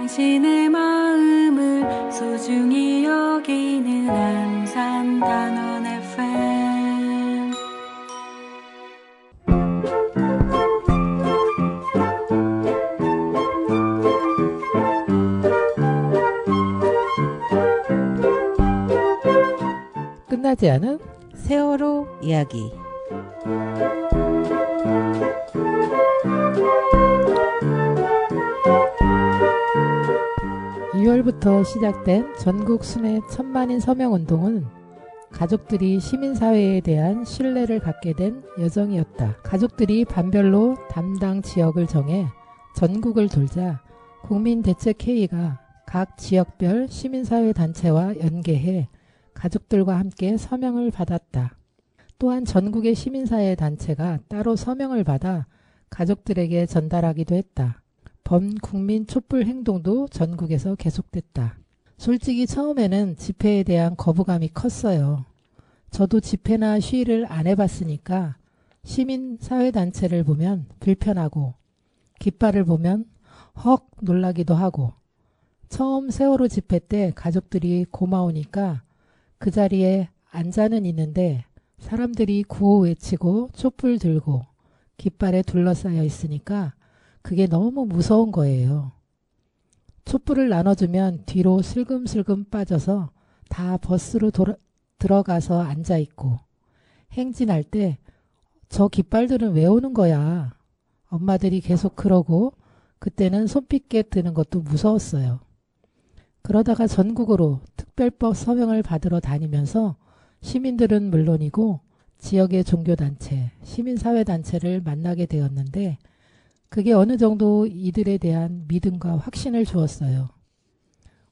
당신의 마음을 소중히 여기는 안산단원 FM. 끝나지 않은 세월호 이야기. 2월부터 시작된 전국 순회 1000만인 서명운동은 가족들이 시민사회에 대한 신뢰를 갖게 된 여정이었다. 가족들이 반별로 담당 지역을 정해 전국을 돌자 국민대책회의가 각 지역별 시민사회 단체와 연계해 가족들과 함께 서명을 받았다. 또한 전국의 시민사회 단체가 따로 서명을 받아 가족들에게 전달하기도 했다. 범국민 촛불 행동도 전국에서 계속됐다. 솔직히 처음에는 집회에 대한 거부감이 컸어요. 저도 집회나 시위를 안 해봤으니까 시민사회단체를 보면 불편하고 깃발을 보면 헉 놀라기도 하고, 처음 세월호 집회 때 가족들이 고마우니까 그 자리에 앉아는 있는데 사람들이 구호 외치고 촛불 들고 깃발에 둘러싸여 있으니까 그게 너무 무서운 거예요. 촛불을 나눠주면 뒤로 슬금슬금 빠져서 다 버스로 들어가서 앉아있고, 행진할 때 저 깃발들은 왜 오는 거야? 엄마들이 계속 그러고 그때는 손쉽게 드는 것도 무서웠어요. 그러다가 전국으로 특별법 서명을 받으러 다니면서 시민들은 물론이고 지역의 종교단체, 시민사회단체를 만나게 되었는데 그게 어느 정도 이들에 대한 믿음과 확신을 주었어요.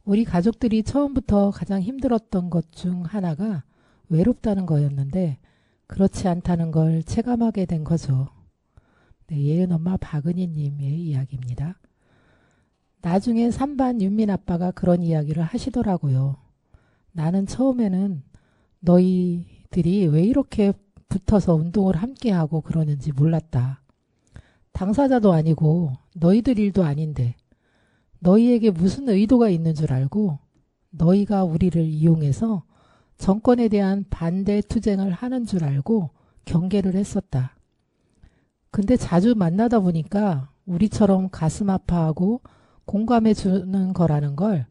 우리 가족들이 처음부터 가장 힘들었던 것 중 하나가 외롭다는 거였는데 그렇지 않다는 걸 체감하게 된 거죠. 네, 예은 엄마 박은희님의 이야기입니다. 나중에 3반 윤민 아빠가 그런 이야기를 하시더라고요. 나는 처음에는 너희들이 왜 이렇게 붙어서 운동을 함께하고 그러는지 몰랐다. 당사자도 아니고 너희들 일도 아닌데 너희에게 무슨 의도가 있는 줄 알고 너희가 우리를 이용해서 정권에 대한 반대 투쟁을 하는 줄 알고 경계를 했었다. 근데 자주 만나다 보니까 우리처럼 가슴 아파하고 공감해 주는 거라는 걸,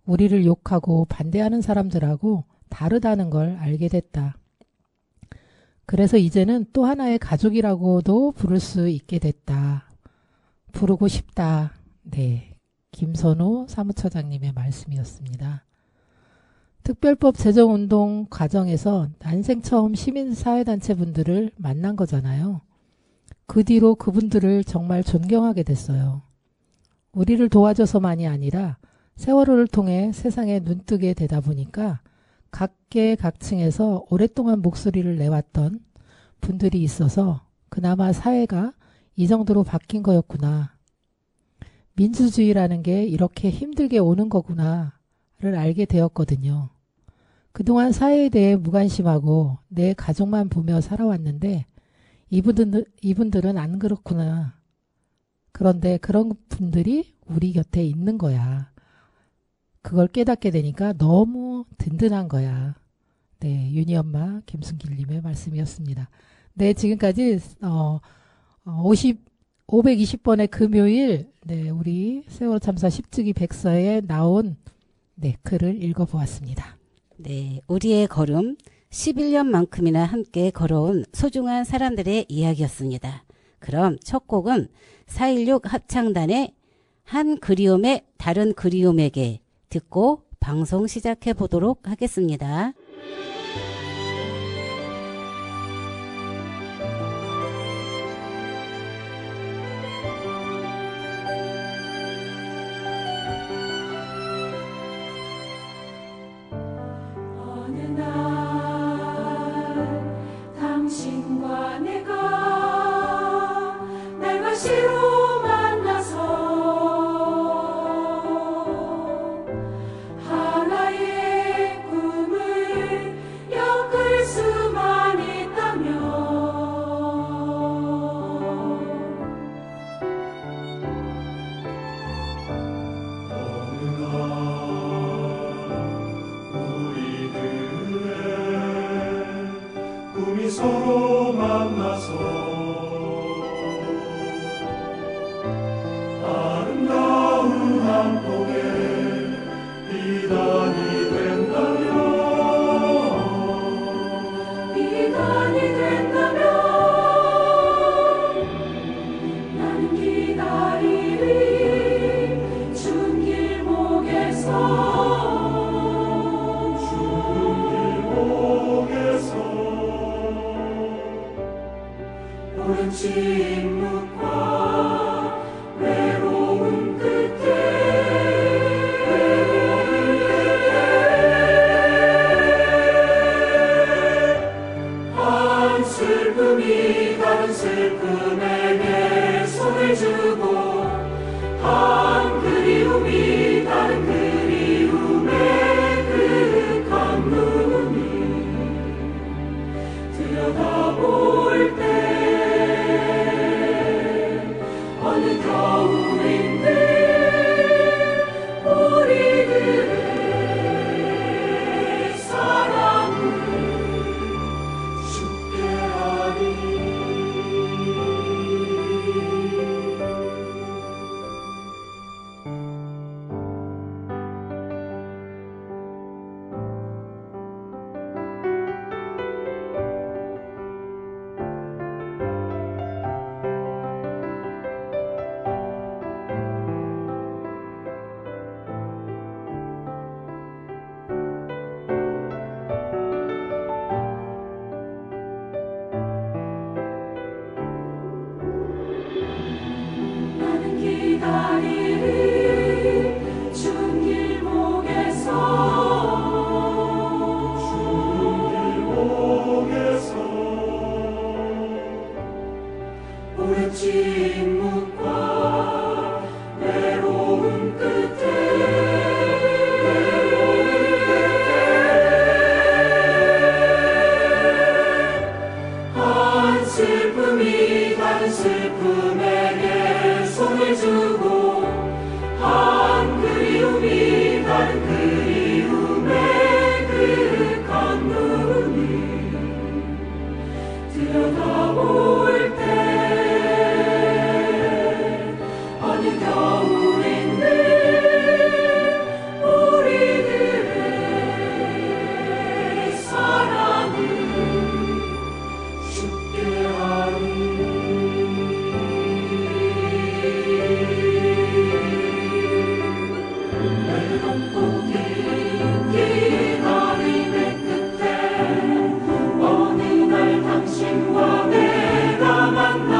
우리를 욕하고 반대하는 사람들하고 다르다는 걸 알게 됐다. 그래서 이제는 또 하나의 가족이라고도 부를 수 있게 됐다. 부르고 싶다. 네, 김선호 사무처장님의 말씀이었습니다. 특별법 제정운동 과정에서 난생 처음 시민사회단체 분들을 만난 거잖아요. 그 뒤로 그분들을 정말 존경하게 됐어요. 우리를 도와줘서만이 아니라 세월호를 통해 세상에 눈뜨게 되다 보니까 각계각층에서 오랫동안 목소리를 내왔던 분들이 있어서 그나마 사회가 이 정도로 바뀐 거였구나. 민주주의라는 게 이렇게 힘들게 오는 거구나를 알게 되었거든요. 그동안 사회에 대해 무관심하고 내 가족만 보며 살아왔는데 이분들은 안 그렇구나. 그런데 그런 분들이 우리 곁에 있는 거야. 그걸 깨닫게 되니까 너무 든든한 거야. 네, 윤희 엄마 김순길님의 말씀이었습니다. 네, 지금까지 520번의 금요일, 네, 우리 세월호 참사 10주기 백서에 나온 글을 읽어보았습니다. 네, 우리의 걸음 11년만큼이나 함께 걸어온 소중한 사람들의 이야기였습니다. 그럼 첫 곡은 4.16 합창단의 한 그리움의 다른 그리움에게 듣고 방송 시작해 보도록 하겠습니다. 어느 날 당신과 내가 날마시로 만나서 하나의 꿈을 서로 만나서 아름다운 한 폭의 비단이 된다면 나는 기다리리 준 길목에서 오랜 침묵과 외로움 끝에 한 슬픔이 다른 슬픔에게 손을 주고 한 그리움이 다른 그리움에 그윽한 눈이 들여다볼 때 어느 겨울인데 우리들의 사랑은 죽게 하리. 나는 기다리리 준 길목에서 오랜 침묵과 외로움 끝에 한 슬픔이 다른 슬픔에게 손을 주고 한 그리움이 다른 그리움에 그윽한 눈이 들여다볼 때 어느 겨울인데 우리들의 사랑은 죽게 하리. 내가 기다림의 끝에 어느 날 당신과 내가 만나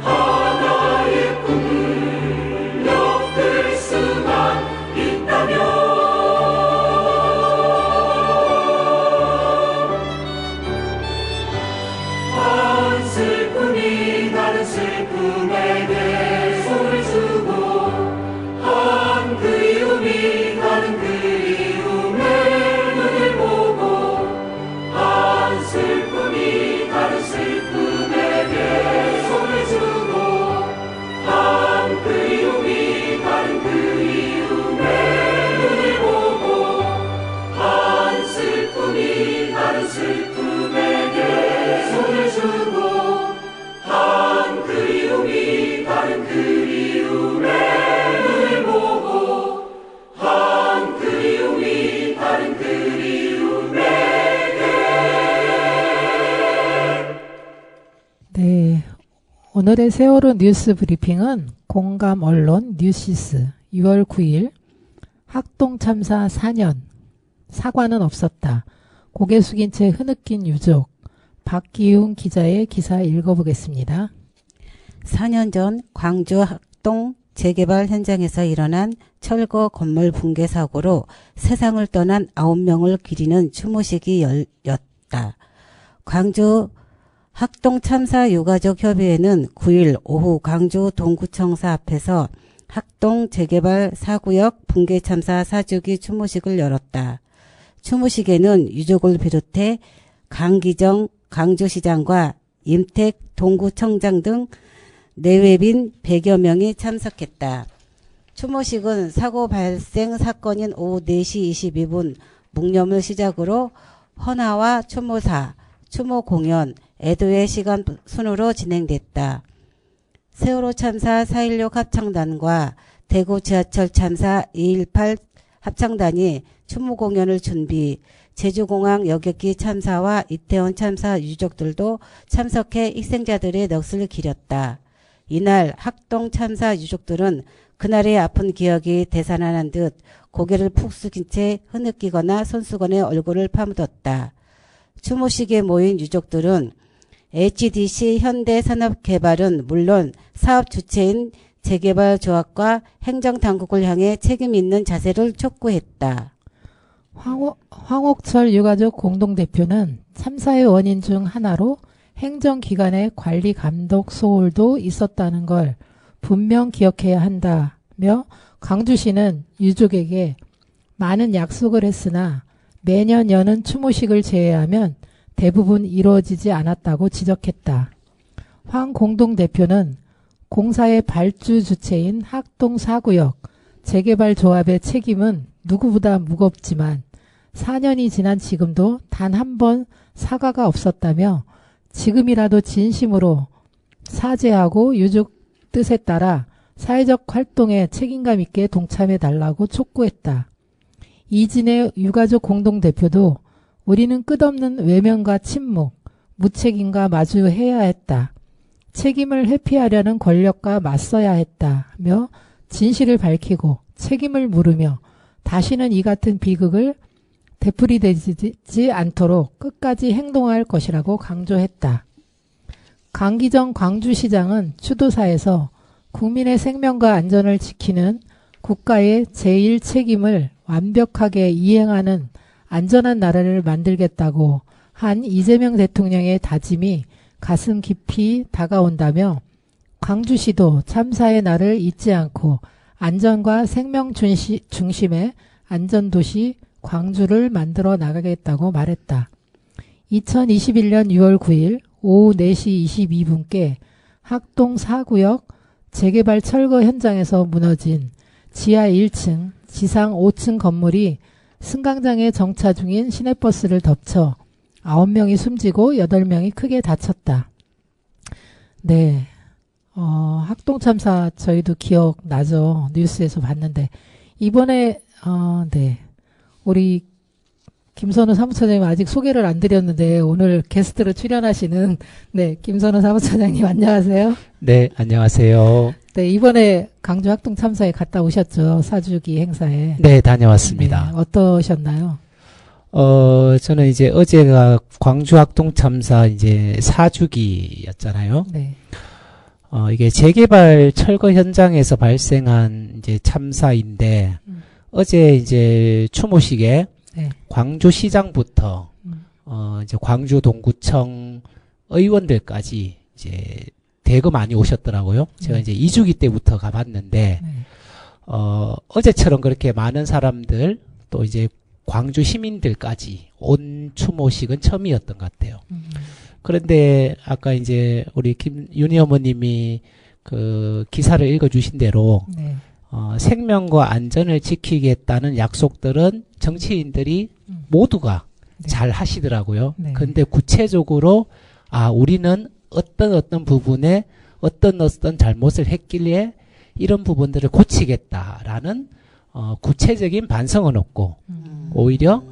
하나의 꿈을 엮을 수만 있다면 한 슬픔이 다른 슬픔에게 손을 주고 한 그리움이 다른 그리움에 눈을 보고 한 슬픔이 다른 슬픔에게 손을 주고 한 그리움이 다른 그리움에 눈을 보고 한 슬픔이 다른 슬픔에게 손을 주고 한 그리움이 다른 그리움에 눈을 보고 한 그리움이 다른 그리움에게. 네. 오늘의 세월호 뉴스 브리핑은 공감 언론 뉴시스 6월 9일 학동 참사 4년 사과는 없었다. 고개 숙인 채 흐느낀 유족 박기웅 기자의 기사 읽어보겠습니다. 4년 전 광주 학동 재개발 현장에서 일어난 철거 건물 붕괴 사고로 세상을 떠난 9명을 기리는 추모식이 열렸다. 광주 학동 참사 유가족 협의회는 9일 오후 광주 동구청사 앞에서 학동 재개발 4구역 붕괴 참사 4주기 추모식을 열었다. 추모식에는 유족을 비롯해 강기정 광주시장과 임택 동구청장 등 내외빈 100여 명이 참석했다. 추모식은 사고 발생 사건인 오후 4시 22분 묵념을 시작으로 헌화와 추모사, 추모 공연, 애도의 시간 순으로 진행됐다. 세월호 참사 4.16 합창단과 대구 지하철 참사 2.18 합창단이 추모 공연을 준비, 제주공항 여객기 참사와 이태원 참사 유족들도 참석해 희생자들의 넋을 기렸다. 이날 학동 참사 유족들은 그날의 아픈 기억이 되살아난 듯 고개를 푹 숙인 채 흐느끼거나 손수건에 얼굴을 파묻었다. 추모식에 모인 유족들은 HDC 현대산업개발은 물론 사업 주체인 재개발조합과 행정당국을 향해 책임 있는 자세를 촉구했다. 황옥철 유가족 공동대표는 참사의 원인 중 하나로 행정기관의 관리 감독 소홀도 있었다는 걸 분명 기억해야 한다며 광주시는 유족에게 많은 약속을 했으나 매년 여는 추모식을 제외하면 대부분 이루어지지 않았다고 지적했다. 황 공동대표는 공사의 발주 주체인 학동 4구역 재개발조합의 책임은 누구보다 무겁지만 4년이 지난 지금도 단 한 번 사과가 없었다며 지금이라도 진심으로 사죄하고 유족 뜻에 따라 사회적 활동에 책임감 있게 동참해달라고 촉구했다. 이진의 유가족 공동대표도 우리는 끝없는 외면과 침묵, 무책임과 마주해야 했다. 책임을 회피하려는 권력과 맞서야 했다며 진실을 밝히고 책임을 물으며 다시는 이 같은 비극을 되풀이되지 않도록 끝까지 행동할 것이라고 강조했다. 강기정 광주시장은 추도사에서 국민의 생명과 안전을 지키는 국가의 제1 책임을 완벽하게 이행하는 안전한 나라를 만들겠다고 한 이재명 대통령의 다짐이 가슴 깊이 다가온다며 광주시도 참사의 날을 잊지 않고 안전과 생명 중심의 안전도시 광주를 만들어 나가겠다고 말했다. 2021년 6월 9일 오후 4시 22분께 학동 4구역 재개발 철거 현장에서 무너진 지하 1층, 지상 5층 건물이 승강장에 정차 중인 시내버스를 덮쳐 9명이 숨지고 8명이 크게 다쳤다. 네, 학동 참사 저희도 기억나죠. 뉴스에서 봤는데 이번에 네, 우리 김선우 사무처장님 아직 소개를 안 드렸는데 오늘 게스트로 출연하시는 네, 김선우 사무처장님 안녕하세요. 네, 안녕하세요. 네, 이번에 강주 학동 참사에 갔다 오셨죠. 4주기 행사에. 네, 다녀왔습니다. 네, 어떠셨나요? 저는 이제 어제가 광주 학동 참사 이제 4주기였잖아요. 네. 이게 재개발 철거 현장에서 발생한 이제 참사인데 어제 이제 추모식에 네. 광주시장부터 이제 광주 동구청 의원들까지 이제 대거 많이 오셨더라고요. 제가 이제 2주기 때부터 가봤는데 네. 어제처럼 그렇게 많은 사람들 또 이제 광주 시민들까지 온 추모식은 처음이었던 것 같아요. 그런데 아까 이제 우리 윤희 어머님이 그 기사를 읽어주신 대로 네. 생명과 안전을 지키겠다는 약속들은 정치인들이 모두가 네. 잘 하시더라고요. 네. 근데 구체적으로 우리는 어떤 부분에 어떤 잘못을 했길래 이런 부분들을 고치겠다라는 구체적인 반성은 없고 오히려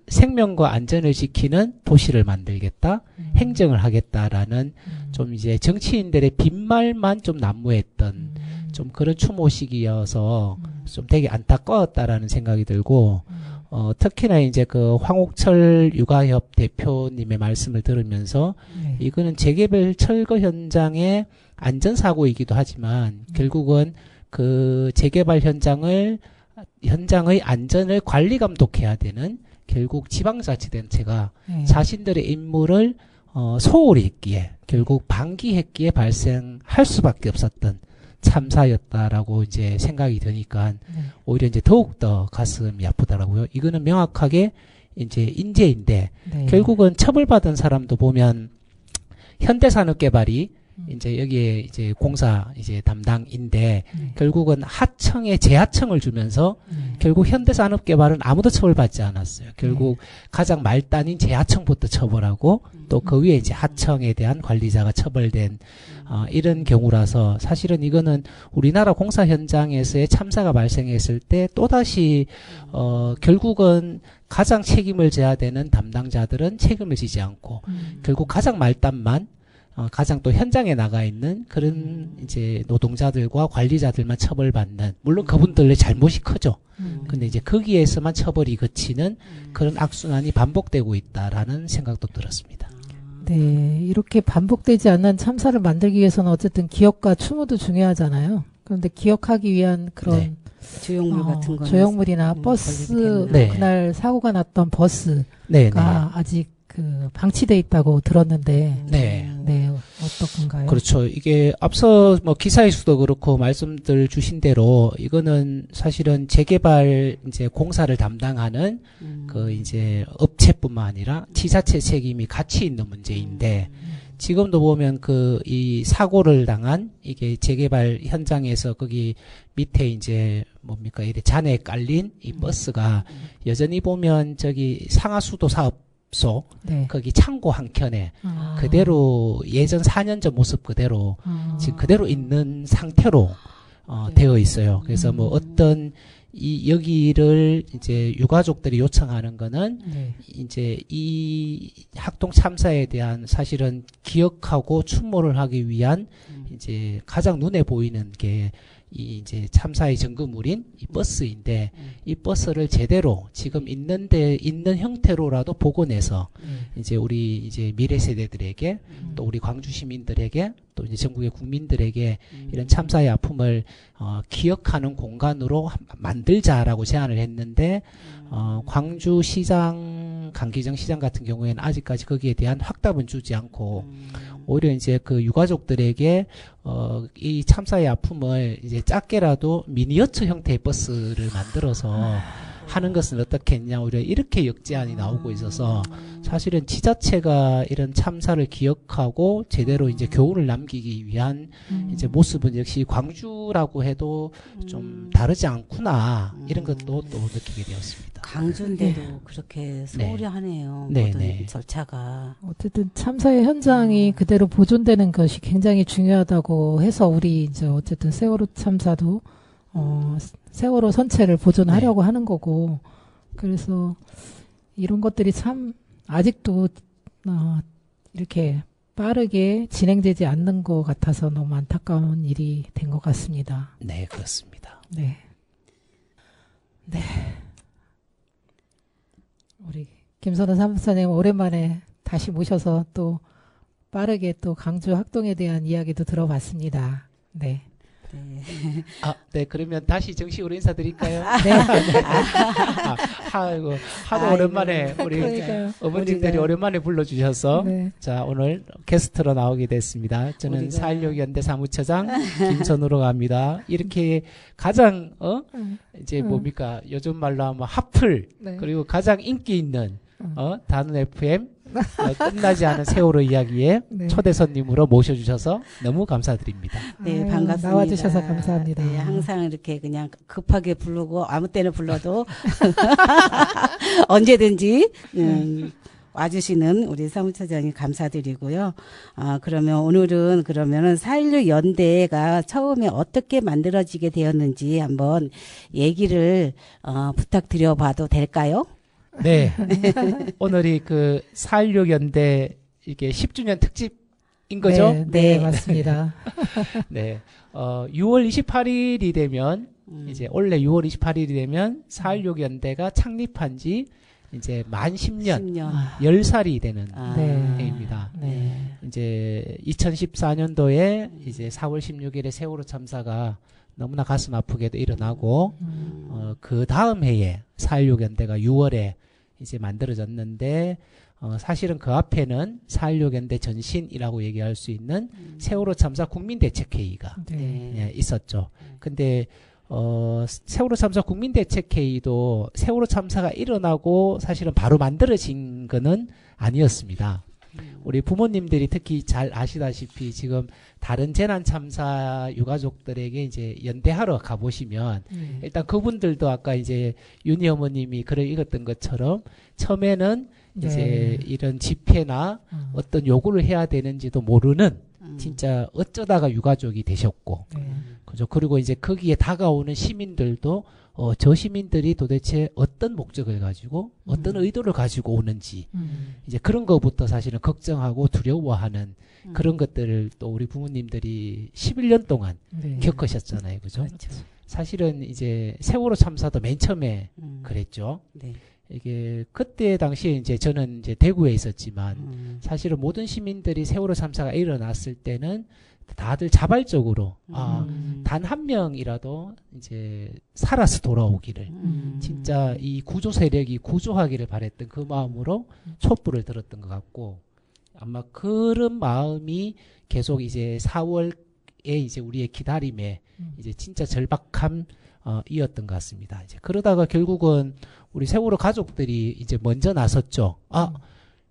생명과 안전을 지키는 도시를 만들겠다, 행정을 하겠다라는 좀 이제 정치인들의 빈말만 좀 난무했던 좀 그런 추모식이어서 좀 되게 안타까웠다라는 생각이 들고 특히나 이제 그 황옥철 육아협 대표님의 말씀을 들으면서 네. 이거는 재개발 철거 현장의 안전사고이기도 하지만 결국은 그 재개발 현장의 안전을 관리 감독해야 되는 결국 지방자치단체가 네. 자신들의 임무를 소홀히 했기에 결국 방기했기에 발생할 수밖에 없었던 참사였다라고 이제 생각이 드니까 네. 오히려 이제 더욱더 가슴이 아프더라고요. 이거는 명확하게 이제 인재인데 네. 결국은 처벌받은 사람도 보면 현대산업개발이 이제 여기에 이제 공사 이제 담당인데 결국은 하청에 재하청을 주면서 결국 현대산업개발은 아무도 처벌받지 않았어요. 결국 가장 말단인 재하청부터 처벌하고 또 그 위에 이제 하청에 대한 관리자가 처벌된 이런 경우라서 사실은 이거는 우리나라 공사 현장에서의 참사가 발생했을 때 또다시 결국은 가장 책임을 져야 되는 담당자들은 책임을 지지 않고 결국 가장 말단만 가장 또 현장에 나가 있는 그런 이제 노동자들과 관리자들만 처벌받는, 물론 그분들의 잘못이 크죠. 근데 이제 거기에서만 처벌이 그치는 그런 악순환이 반복되고 있다라는 생각도 들었습니다. 네, 이렇게 반복되지 않는 참사를 만들기 위해서는 어쨌든 기억과 추모도 중요하잖아요. 그런데 기억하기 위한 그런 조형물 같은 거는 조형물이나 버스, 네. 그날 사고가 났던 버스가 네, 네. 아직 그 방치돼 있다고 들었는데, 네. 네, 어떻건가요? 그렇죠. 이게 앞서 뭐 기사에서도 그렇고 말씀들 주신 대로 이거는 사실은 재개발 이제 공사를 담당하는 그 이제 업체뿐만 아니라 지자체 책임이 같이 있는 문제인데 지금도 보면 그 이 사고를 당한 이게 재개발 현장에서 거기 밑에 이제 뭡니까 이래 잔에 깔린 이 버스가 여전히 보면 저기 상하수도 사업 네. 거기 창고 한켠에 그대로 예전 4년 전 모습 그대로 지금 그대로 있는 상태로 되어 있어요. 그래서 뭐 어떤 이 여기를 이제 유가족들이 요청하는 거는 네. 이제 이 학동 참사에 대한 사실은 기억하고 추모를 하기 위한 이제 가장 눈에 보이는 게 이 이제 참사의 증거물인 이 버스인데 이 버스를 제대로 지금 있는데 있는 형태로라도 복원해서 이제 우리 이제 미래 세대들에게 또 우리 광주 시민들에게 또 이제 전국의 국민들에게 이런 참사의 아픔을 기억하는 공간으로 만들자라고 제안을 했는데 광주시장 강기정 시장 같은 경우에는 아직까지 거기에 대한 확답은 주지 않고 오히려 이제 그 유가족들에게 이 참사의 아픔을 이제 작게라도 미니어처 형태의 버스를 만들어서 하는 것은 어떻겠냐, 오히려 이렇게 역제안이 나오고 있어서 사실은 지자체가 이런 참사를 기억하고 제대로 이제 교훈을 남기기 위한 이제 모습은 역시 광주라고 해도 좀 다르지 않구나, 이런 것도 또 느끼게 되었습니다. 강주인데도 그렇게 소홀히 하네요. 모든 네. 절차가. 어쨌든 참사의 현장이 그대로 보존되는 것이 굉장히 중요하다고 해서 우리 이제 어쨌든 세월호 참사도 세월호 선체를 보존하려고 하는 거고, 그래서 이런 것들이 참 아직도 이렇게 빠르게 진행되지 않는 것 같아서 너무 안타까운 일이 된 것 같습니다. 네, 그렇습니다. 네. 네. 우리 김선호 사무사님 오랜만에 다시 모셔서 또 빠르게 또 강주 학동에 대한 이야기도 들어봤습니다. 네. 네, 그러면 다시 정식으로 인사드릴까요? 네. 아이고, 하도 오랜만에 우리 그러니까요. 어머님들이 오랜만에 불러주셔서 네. 자, 오늘 게스트로 나오게 됐습니다. 저는 4.16 연대 사무처장 김선우로 합니다. 이렇게 가장 이제 뭡니까 요즘 말로 하면 핫플, 네. 그리고 가장 인기 있는 다는 FM 끝나지 않은 세월호 이야기에 네. 초대 손님으로 모셔주셔서 너무 감사드립니다. 네, 아유, 반갑습니다. 나와주셔서 감사합니다. 네, 항상 이렇게 그냥 급하게 부르고 아무 때나 불러도 언제든지 와주시는 우리 사무처장이 감사드리고요. 그러면 오늘은 그러면은 4.16 연대가 처음에 어떻게 만들어지게 되었는지 한번 얘기를 부탁드려봐도 될까요? 네. 오늘이 그 4.16 연대 이게 10주년 특집인 거죠? 네, 네, 맞습니다. 네. 6월 28일이 되면 이제 원래 6월 28일이 되면 4.16 연대가 창립한 지 이제 만 10년, 10살이 되는 네. 해입니다. 네. 이제 2014년도에 이제 4월 16일에 세월호 참사가 너무나 가슴 아프게도 일어나고 그 다음 해에 4.16 연대가 6월에 이제 만들어졌는데 사실은 그 앞에는 4.16 연대 전신이라고 얘기할 수 있는 세월호 참사 국민대책회의가 네. 있었죠. 근데 세월호 참사 국민대책회의도 세월호 참사가 일어나고 사실은 바로 만들어진 거는 아니었습니다. 우리 부모님들이 특히 잘 아시다시피 지금 다른 재난 참사 유가족들에게 이제 연대하러 가보시면 일단 그분들도 아까 이제 윤희 어머님이 글을 읽었던 것처럼 처음에는 네. 이제 이런 집회나 어떤 요구를 해야 되는지도 모르는 진짜 어쩌다가 유가족이 되셨고 네. 그죠. 그리고 이제 거기에 다가오는 시민들도 저 시민들이 도대체 어떤 목적을 가지고 어떤 의도를 가지고 오는지 이제 그런 것부터 사실은 걱정하고 두려워하는 그런 것들을 또 우리 부모님들이 11년 동안 네. 겪으셨잖아요. 그죠? 그렇죠. 사실은 이제 세월호 참사도 맨 처음에 그랬죠. 네. 이게 그때 당시에 이제 저는 이제 대구에 있었지만 사실은 모든 시민들이 세월호 참사가 일어났을 때는 다들 자발적으로 단 한 명이라도 이제 살아서 돌아오기를 진짜 이 구조 세력이 구조하기를 바랬던 그 마음으로 촛불을 들었던 것 같고 아마 그런 마음이 계속 이제 4월에 이제 우리의 기다림에 이제 진짜 절박함 이었던 것 같습니다. 이제 그러다가 결국은 우리 세월호 가족들이 이제 먼저 나섰죠.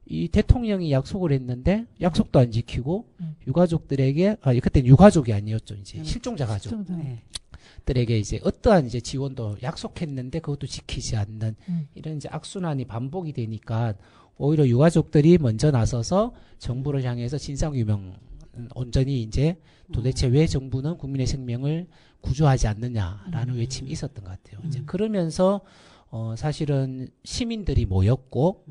이 대통령이 약속을 했는데 약속도 안 지키고 유가족들에게 그때는 유가족이 아니었죠. 이제 실종자 가족들에게 이제 어떠한 이제 지원도 약속했는데 그것도 지키지 않는 이런 이제 악순환이 반복이 되니까 오히려 유가족들이 먼저 나서서 정부를 향해서 진상규명 온전히 이제 도대체 왜 정부는 국민의 생명을 구조하지 않느냐라는 외침이 있었던 것 같아요. 이제 그러면서 사실은 시민들이 모였고,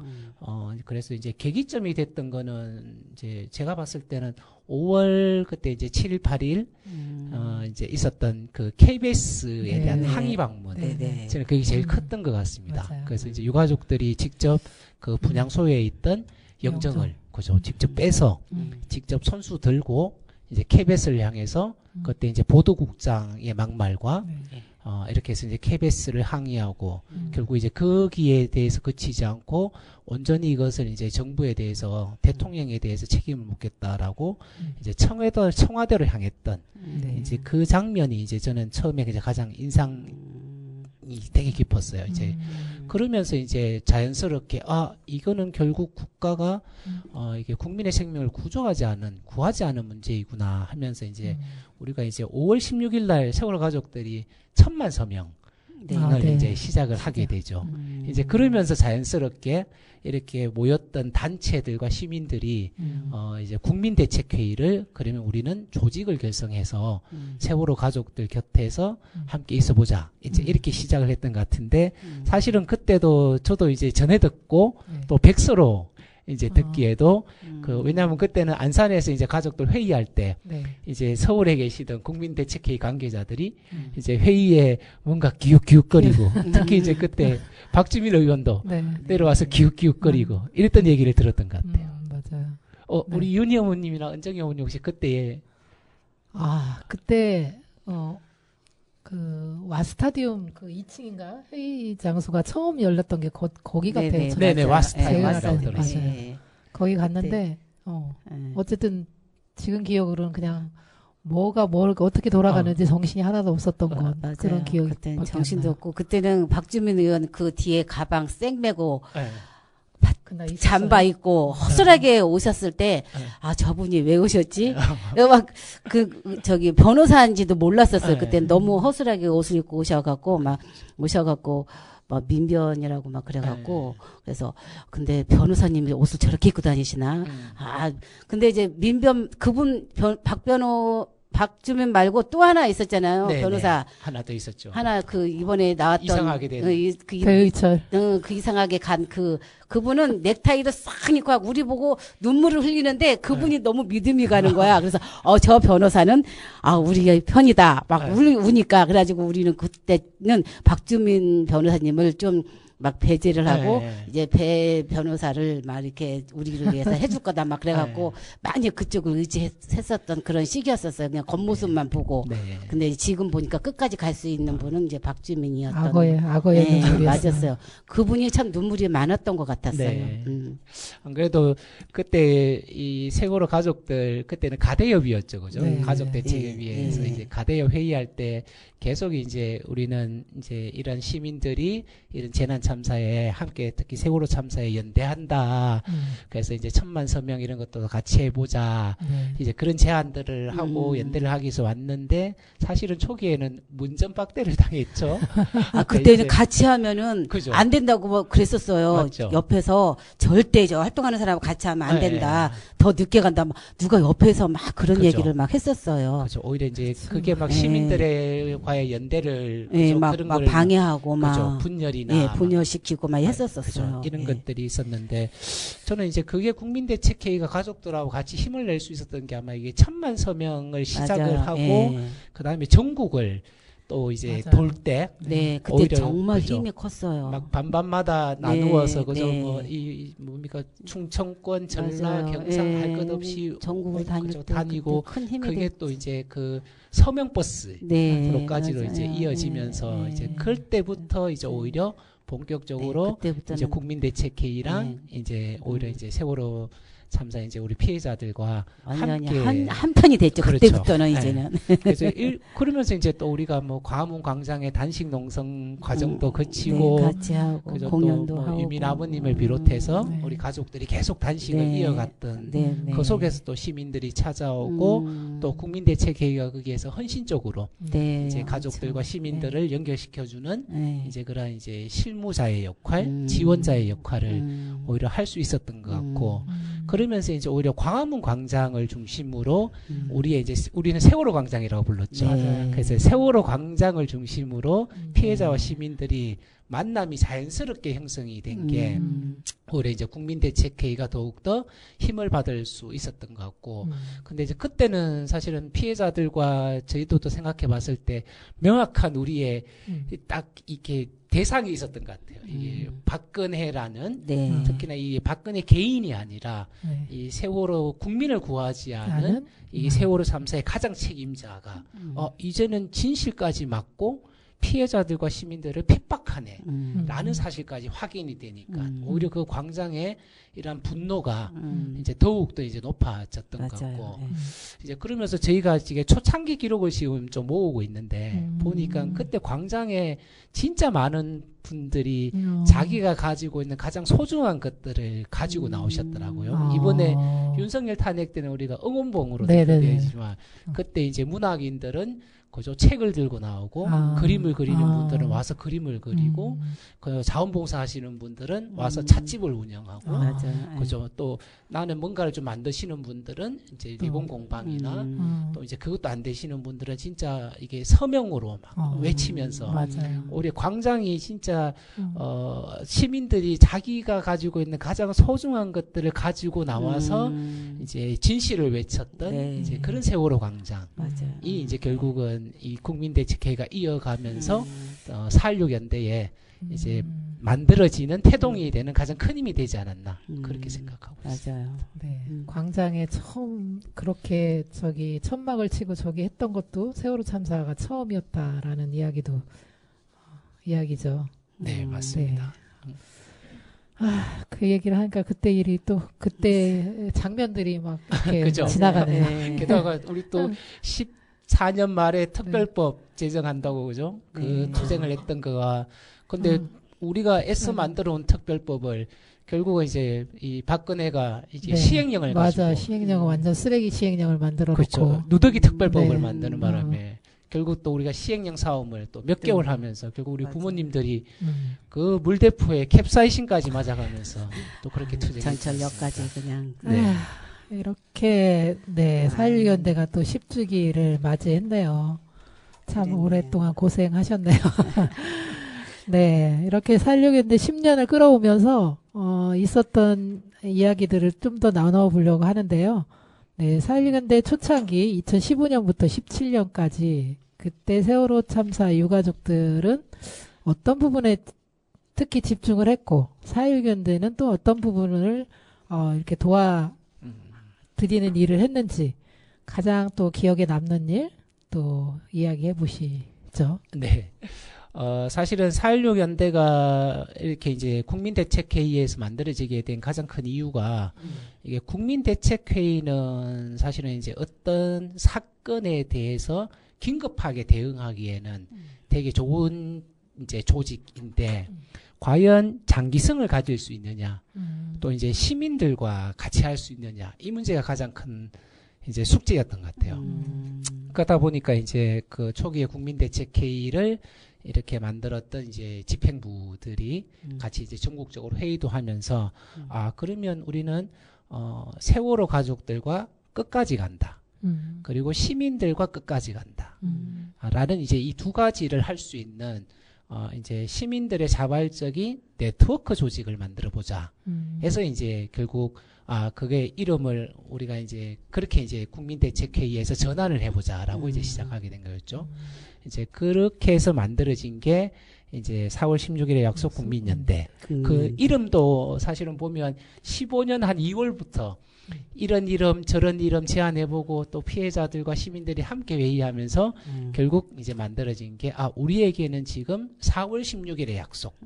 그래서 이제 계기점이 됐던 거는 이제 제가 봤을 때는 5월 그때 이제 7일, 8일, 이제 있었던 그 KBS에 네, 대한 네. 항의 방문. 네. 저는 그게 제일 컸던 것 같습니다. 맞아요. 그래서 이제 유가족들이 직접 그 분향소에 있던 영정을, 영정. 그죠. 직접 빼서 직접 손수 들고 이제 KBS를 향해서 그때 이제 보도국장의 막말과 네. 이렇게 해서 이제 KBS를 항의하고 결국 이제 거기에 대해서 그치지 않고 온전히 이것을 이제 정부에 대해서 대통령에 대해서 책임을 묻겠다라고 이제 청와대로 향했던 네. 이제 그 장면이 이제 저는 처음에 이제 가장 인상이 되게 깊었어요. 이제 그러면서 이제 자연스럽게 이거는 결국 국가가 이게 국민의 생명을 구하지 않은 문제이구나 하면서 이제 우리가 이제 5월 16일 날 세월호 가족들이 1000만 서명을 네. 이제 시작을 하게 되죠. 이제 그러면서 자연스럽게 이렇게 모였던 단체들과 시민들이 이제 국민대책회의를 그러면 우리는 조직을 결성해서 세월호 가족들 곁에서 함께 있어보자. 이제 이렇게 시작을 했던 것 같은데 사실은 그때도 저도 이제 전해 듣고 또 백서로 이제 듣기에도 왜냐하면 그때는 안산에서 이제 가족들 회의할 때 네. 이제 서울에 계시던 국민대책회의 관계자들이 이제 회의에 뭔가 기웃기웃거리고 특히 이제 그때 박주민 의원도 네. 내려와서 기웃기웃거리고 이랬던 얘기를 들었던 것 같아요. 맞아요. 우리 윤희 어머님이나 은정이 어머님 혹시 그때에 그때 그 와스타디움 그 2층인가 회의 장소가 처음 열렸던 게 거기 같아요. 네네. 저는. 네네, 제가 와스타디움. 맞아요. 네. 거기 갔는데 어쨌든 지금 기억으로는 그냥 뭐가 어떻게 돌아가는지 정신이 하나도 없었던 건 맞아요. 그런 기억이 그때는 정신도 없고 그때는 박주민 의원 그 뒤에 가방 쌩 메고 그날 있었어요. 잠바 입고 허술하게 오셨을 때 저분이 왜 오셨지? 막 저기 변호사인지도 몰랐었어요. 그때는 너무 허술하게 옷을 입고 오셔갖고 막 민변이라고 막 그래갖고 그래서 근데 변호사님이 옷을 저렇게 입고 다니시나? 근데 이제 민변 그분 박주민 말고 또 하나 있었잖아요. 네네. 변호사 하나 더 있었죠. 하나 이번에 나왔던 이상하게 된 배의철. 그 이상하게 간 그분은 넥타이를 싹 입고 하고 우리 보고 눈물을 흘리는데 그분이 너무 믿음이 가는 거야. 그래서 저 변호사는 우리의 편이다. 막 우니까 그래가지고 우리는 그때는 박주민 변호사님을 좀 막 배제를 하고 이제 배 변호사를 막 이렇게 우리를 위해서 해줄 거다 막 그래갖고 많이 그쪽을 의지했었던 그런 시기였었어요. 그냥 겉모습만 보고. 근데 지금 보니까 끝까지 갈 수 있는 분은 이제 박주민이었던. 악어의 눈물이었어요. 맞았어요. 그분이 참 눈물이 많았던 것 같았어요. 네. 안 그래도 그때 이 세월호 가족들 그때는 가대협이었죠, 그죠? 네. 가족대책위에서 이제 가대협 회의할 때 계속 이제 우리는 이제 이런 시민들이 이런 재난 참사에 함께 특히 세월호 참사에 연대한다. 그래서 이제 1000만 서명 이런 것도 같이 해보자. 네. 이제 그런 제안들을 하고 연대를 하기 위해서 왔는데 사실은 초기에는 문전박대를 당했죠. 아, 그때는 이제- 같이 하면은 그죠. 안 된다고 뭐 그랬었어요. 맞죠. 옆에서 절대 저 활동하는 사람하고 같이 하면 안 네, 된다. 더 늦게 간다. 막 누가 옆에서 막 그런 그죠. 얘기를 막 했었어요. 그렇죠. 오히려 이제 그게 막 네. 시민들과의 연대를 예, 그죠? 막, 그런 막 걸 방해하고 막 그죠. 분열이나 예, 막 분열시키고 막 그죠. 했었었어요. 이런 예. 것들이 있었는데 저는 이제 그게 국민대책회의가 가족들하고 같이 힘을 낼 수 있었던 게 아마 이게 1000만 서명을 시작을 맞아요. 하고 예. 그다음에 전국을 또 이제 맞아요. 돌 때 네, 그때 오히려 정말 그죠. 힘이 컸어요. 막 반반마다 나누어서 그죠 네. 뭐 이 뭡니까 충청권 전라 맞아요. 경상 예. 할 것 없이 전국을 그죠, 다닐 다니고 큰 힘이 그게 됐- 또 이제 그 서명버스 네, 앞으로까지로 맞아요. 이제 이어지면서 예, 이제 예. 그럴 때부터 이제 네. 오히려 네, 본격적으로 그때부터는 이제 국민대책회의랑 이제 오히려 이제 세월호 참사 이제 우리 피해자들과 완전히 함께 한 편이 됐죠. 그렇죠. 그때부터는 네. 이제는. 그래서 그러면서 이제 또 우리가 뭐 광화문 광장의 단식 농성 과정도 거치고 네, 같이 하고 그죠 공연도 또뭐 하고 유민 아버님을 비롯해서 네. 우리 가족들이 계속 단식을 네. 이어갔던 네, 네. 그 속에서 또 시민들이 찾아오고 또 국민대책회의가 거기에서 헌신적으로 네, 이제 가족들과 엄청. 시민들을 연결시켜주는 네. 이제 그런 이제 실무자의 역할, 음. 지원자의 역할을 음. 오히려 할 수 있었던 것 같고 음. 그러면서 이제 오히려 광화문 광장을 중심으로 음. 우리는 세월호 광장이라고 불렀죠. 네. 그래서 세월호 광장을 중심으로 음. 피해자와 시민들이 만남이 자연스럽게 형성이 된 게 오히려 이제 국민대책회의가 더욱더 힘을 받을 수 있었던 것 같고 근데 이제 그때는 사실은 피해자들과 저희도 또 생각해 봤을 때 명확한 우리의 딱 이렇게 대상이 있었던 것 같아요. 이게 박근혜라는 네. 특히나 이 박근혜 개인이 아니라 네. 이 세월호 국민을 구하지 않은 나는 이 세월호 참사의 가장 책임자가 이제는 진실까지 맞고 피해자들과 시민들을 핍박하네 라는 사실까지 확인이 되니까 오히려 그 광장에 이런 분노가 이제 더욱더 이제 높아졌던 것 맞아요. 같고 네. 이제 그러면서 저희가 이게 초창기 기록을 지금 좀 모으고 있는데 보니까 그때 광장에 진짜 많은 분들이 자기가 가지고 있는 가장 소중한 것들을 가지고 나오셨더라고요. 아. 이번에 윤석열 탄핵 때는 우리가 응원봉으로 네네네. 대표되지만 그때 이제 문학인들은 그저 책을 들고 나오고 아. 그림을 그리는 아. 분들은 와서 그림을 그리고 그 자원봉사 하시는 분들은 와서 찻집을 운영하고 맞아요. 그죠. 또 나는 뭔가를 좀 만드시는 분들은 이제 리본 공방이나 또 이제 그것도 안 되시는 분들은 진짜 이게 서명으로 막 외치면서 맞아요. 우리 광장이 진짜 시민들이 자기가 가지고 있는 가장 소중한 것들을 가지고 나와서 이제 진실을 외쳤던 네. 이제 그런 세월호 광장이 맞아요. 이제 결국은 이 국민대책회의가 이어가면서 4.16 연대에 이제 만들어지는 태동이 되는 가장 큰 힘이 되지 않았나 그렇게 생각하고 있습니다. 맞아요. 네. 광장에 처음 그렇게 천막을 치고 했던 것도 세월호 참사가 처음이었다라는 이야기죠. 네, 맞습니다. 그 얘기를 하니까 그때 일이 또 그때 장면들이 막 이렇게 그죠. 지나가네요. 네. 게다가 우리 또 14년 말에 특별법 제정한다고 그죠? 그 네. 투쟁을 했던 거가 근데 우리가 애써 만들어 온 특별법을 결국은 이제 이 박근혜가 이제 네. 시행령을 맞아. 가지고 시행령을 완전 쓰레기 시행령을 만들어 그렇죠. 놓고 누더기 특별법을 네. 만드는 바람에 결국 또 우리가 시행령 사업을 또 몇 개월 하면서 결국 우리 맞아. 부모님들이 그 물대포에 캡사이신까지 맞아가면서 또 그렇게 투쟁했죠. 전철역까지 그냥 네. 이렇게 4.16 연대가 또 10주기를 맞이했네요. 참 그러네요. 오랫동안 고생하셨네요. 네, 이렇게 4.16 연대 10년을 끌어오면서 있었던 이야기들을 좀 더 나눠보려고 하는데요. 네, 4.16 연대 초창기 2015년부터 17년까지 그때 세월호 참사 유가족들은 어떤 부분에 특히 집중을 했고 4.16 연대는 또 어떤 부분을 이렇게 도와드리는 일을 했는지 가장 또 기억에 남는 일 또 이야기해 보시죠. 네. 사실은 4.16 연대가 이렇게 이제 국민대책회의에서 만들어지게 된 가장 큰 이유가 이게 국민대책회의는 사실은 이제 어떤 사건에 대해서 긴급하게 대응하기에는 되게 좋은 이제 조직인데 과연 장기성을 가질 수 있느냐, 음. 또 이제 시민들과 같이 할 수 있느냐, 이 문제가 가장 큰 이제 숙제였던 것 같아요. 그러다 보니까 이제 그 초기에 국민대책회의를 이렇게 만들었던 이제 집행부들이 같이 이제 전국적으로 회의도 하면서 아, 그러면 우리는 세월호 가족들과 끝까지 간다. 그리고 시민들과 끝까지 간다. 라는 이제 이 두 가지를 할 수 있는 이제 시민들의 자발적인 네트워크 조직을 만들어 보자. 해서 이제 결국 그게 이름을 우리가 이제 그렇게 이제 국민대책회의에서 전환을 해보자라고 이제 시작하게 된 거였죠. 이제 그렇게 해서 만들어진 게 이제 4월 16일의 약속 국민연대. 그 이름도 사실은 보면 15년 한 2월부터 이런 이름 저런 이름 제안해보고 또 피해자들과 시민들이 함께 회의하면서 결국 이제 만들어진 게 우리에게는 지금 4월 16일의 약속.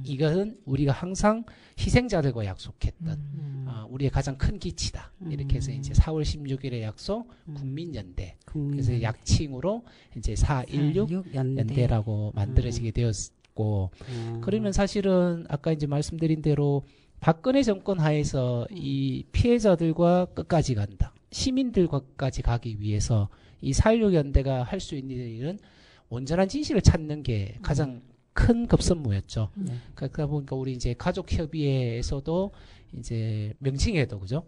이것은 우리가 항상 희생자들과 약속했던 우리의 가장 큰 기치다. 이렇게 해서 이제 4월 16일의 약속 국민연대. 그래서 약칭으로 이제 416 연대라고 만들어지게 되었고 그러면 사실은 아까 이제 말씀드린 대로 박근혜 정권 하에서 이 피해자들과 끝까지 간다. 시민들과까지 가기 위해서 이 4.16 연대가 할 수 있는 일은 온전한 진실을 찾는 게 가장 큰 급선무였죠. 그러다 보니까 우리 이제 가족협의회에서도 이제 명칭에도 그죠?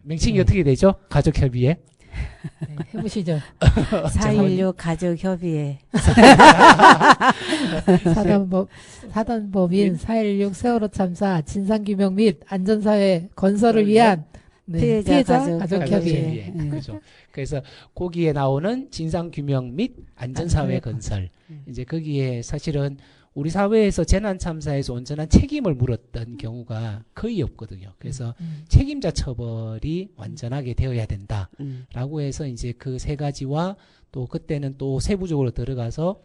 명칭이 어떻게 되죠? 가족협의회? 네, 해보시죠. 4.16 가족협의회. 사단법인 4.16 세월호 참사 진상규명 및 안전사회 건설을 위한 피해자 가족협의회. 그죠. 그래서 거기에 나오는 진상규명 및 안전사회 건설. 이제 거기에 사실은 우리 사회에서 재난참사에서 온전한 책임을 물었던 경우가 거의 없거든요. 그래서 책임자 처벌이 완전하게 되어야 된다라고 해서 이제 그 세 가지와 또 그때는 또 세부적으로 들어가서